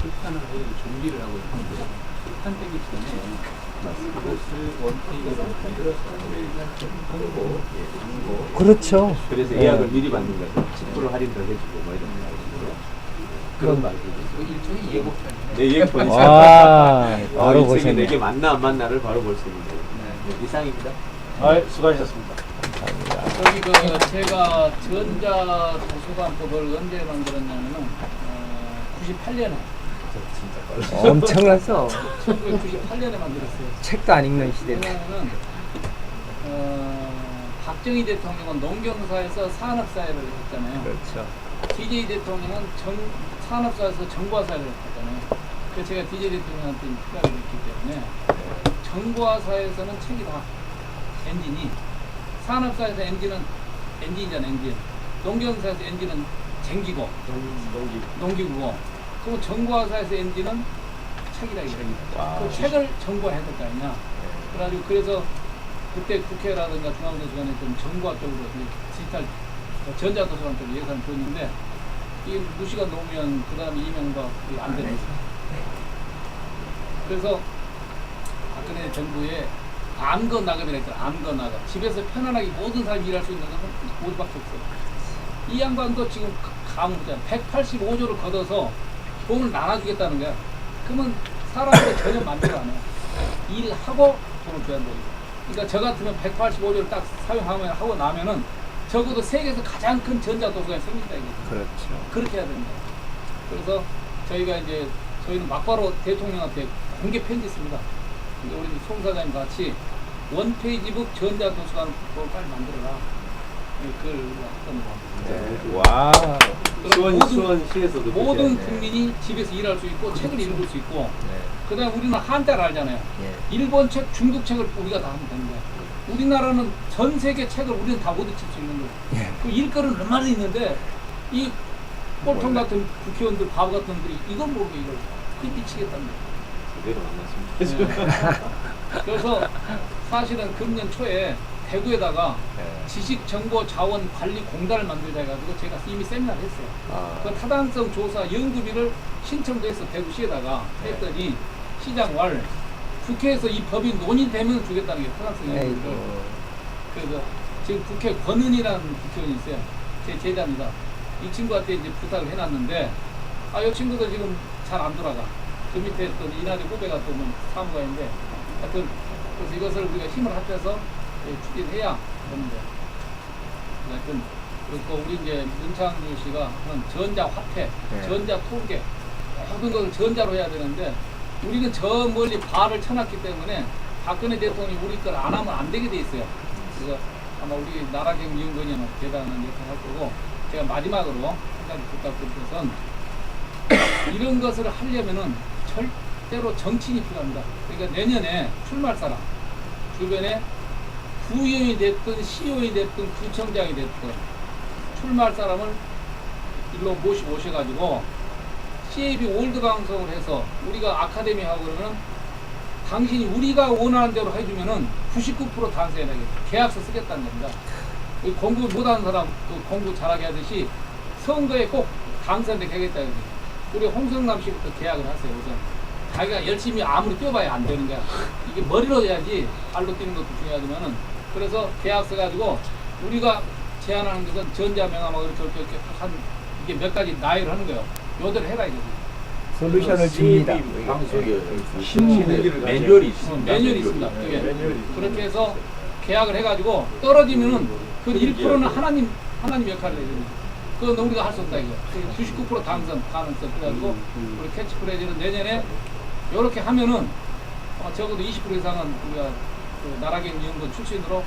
출판을 하려고 준비를 하고 있는데 출판되기 전에 그것을 원페이지로 만들어서 홍보, 광고. 그렇죠. 그래서 예약을 미리 받는 거죠. 10% 할인 더 해주고 뭐 이런 식으로 그런 말도 일종의 예고편이에요. 네, 예고편이죠. 와, 바로 이 책이 보셨네. 내게 맞나 안 맞나를 바로 볼 수 있는 거예요. 네, 이상입니다. 수고하셨습니다. 저기 제가 전자 도서관법을 언제 만들었냐면은 98년에 엄청나서 1998년에 만들었어요. 책도 안 읽는 시대인데. 왜냐하면은 박정희 대통령은 농경사에서 산업사회를 했잖아요. 그렇죠. DJ 대통령은 산업사에서 정보화사회를 했잖아요. 그래서 제가 DJ 대통령한테 피드백을 했기 때문에 정보화사에서는 책이 다 엔진이, 산업사에서 엔진이잖아요, 엔진. 농경사에서 엔진은 쟁기고, 농기구고, 그리고 정보화사에서 엔진은 책이라 이거예요. 그 책을 정보화해야 될 거 아니냐. 그래가지고 그래서 그때 국회라든가 중앙도서관에 좀 정보화 쪽으로 디지털 전자도서관 쪽으로 예산을 줬는데 이게 무시가 놓으면 그 다음에 이명박이 안 되는 거죠. 그래서 박근혜 정부에 암거 나갑이라 했잖아. 암거 나갑. 집에서 편안하게 모든 사람이 일할 수 있는 것은 모두밖에 없어요. 이 양반도 지금 감옥이잖아. 185조를 걷어서 돈을 나눠주겠다는 거야. 그러면 사람들이 전혀 만족을 안 해요. 일하고 돈을 줘야 한다고. 그러니까 저 같으면 185조를 딱 사용하면 하고 나면은 적어도 세계에서 가장 큰 전자도서관이 생긴다 이거죠. 그렇죠. 그렇게 해야 됩니다. 그래서 저희는 막바로 대통령한테 공개 편지 씁니다. 우리 송 사장님 같이 원페이지북 전자도서관을 빨리 만들어라. 그걸 우리가 했던 거. 와. 수원시에서도 모든 국민이 집에서 일할 수 있고 책을 읽을 수 있고 그다음 우리는 한자를 알잖아요. 일본 책, 중국 책을 우리가 다 하면 되는 거야. 우리나라는 전 세계 책을 우리는 다 못 읽힐 수 있는 거예요. 그 일거리는 얼마나 있는데 이 꼴통 같은 국회의원들, 바보 같은 분들이 이걸 모르고 이걸 그게 미치겠다는 거예요. 제대로 만났습니다. 그래서 사실은 금년 초에 대구에다가 지식정보자원관리공단을 만들자 해가지고 제가 이미 세미나를 했어요. 그 타당성 조사 연구비를 신청도 해서 대구시에다가 했더니 시장월 국회에서 이 법이 논의되면 주겠다는 게 타당성 연구비를. 그래서 지금 국회 권은이라는 국회의원이 있어요. 제 제자입니다. 이 친구한테 이제 부탁을 해놨는데 이 친구도 지금 잘 안 돌아가. 그 밑에 또 이날의 후배가 또 사무관인데 하여튼 그래서 이것을 우리가 힘을 합해서 추진해야 되는데 하여튼 그리고 우리 이제 문창주 씨가 하는 전자화폐, 전자통계 모든 것을 전자로 해야 되는데 우리는 저 멀리 발을 쳐놨기 때문에 박근혜 대통령이 우리 걸 안 하면 안 되게 돼 있어요. 그래서 아마 우리 나라경위원회는 대단한 역할을 할 거고 제가 마지막으로 한 가지 부탁드릴 것은 이런 것을 하려면은 절대로 정치인이 필요합니다. 그러니까 내년에 출마할 사람 주변에 구의원이 됐든 시의원이 됐든 구청장이 됐든 출마할 사람을 일로 모셔가지고 CAB 월드 방송을 해서 우리가 아카데미 하고 그러면 당신이 우리가 원하는 대로 해주면은 99% 당선해야 되겠다. 계약서 쓰겠다는 겁니다. 공부 못하는 사람 공부 잘하게 하듯이 선거에 꼭 당선되게 하겠다. 우리 홍성남 씨부터 계약을 하세요. 우선 자기가 열심히 아무리 뛰어봐야 안 되는 거야. 이게 머리로 해야지 발로 뛰는 것도 중요하지만은 그래서 계약서 가지고 우리가 제안하는 것은 전자명함하고 이렇게 한 이게 몇 가지 나열을 하는 거예요. 요대로 해라 이거지. 솔루션을 줍니다. 신문기를 매뉴얼이 있습니다. 매뉴얼이 있습니다. 그게. 그렇게 해서 계약을 해가지고 떨어지면은 그 1%는 하나님 역할을 해야 됩니다. 그건 우리가 할 수 없다 이거. 99% 당선 가능성 그래가지고 우리 캐치프레이즈는 내년에 이렇게 하면은 적어도 20% 이상은 우리가 그 나라경 연구원 출신으로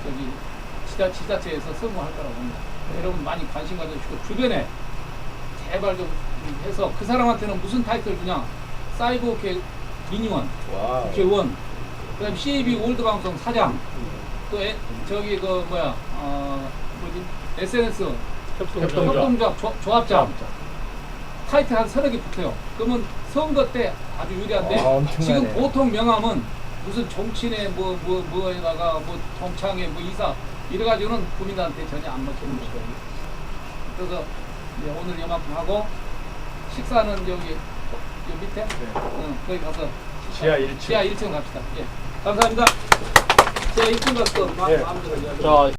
저기 지자체에서 성공할 거라고 봅니다. 여러분 많이 관심 가져주시고 주변에 제발 좀 해서 그 사람한테는 무슨 타이틀 주냐? 사이버 미니원, 국회의원, 그다음 CAB 월드 방송 사장, 또 저기 그 뭐야 뭐지 SNS 협동조합 조합장 타이틀 한 서너 개 붙어요. 그러면 선거 때 아주 유리한데 지금 보통 명함은 무슨 정치인의 뭐에다가 뭐 동창회 뭐 이사 이래가지고는 국민들한테 전혀 안 먹히는 거거든요. 그래서 이제 오늘 요만큼 하고 식사는 여기 밑에 거기 가서 지하 1층 갑시다. 예. 감사합니다. 지하 1층 가서 마음대로 이야기. 자,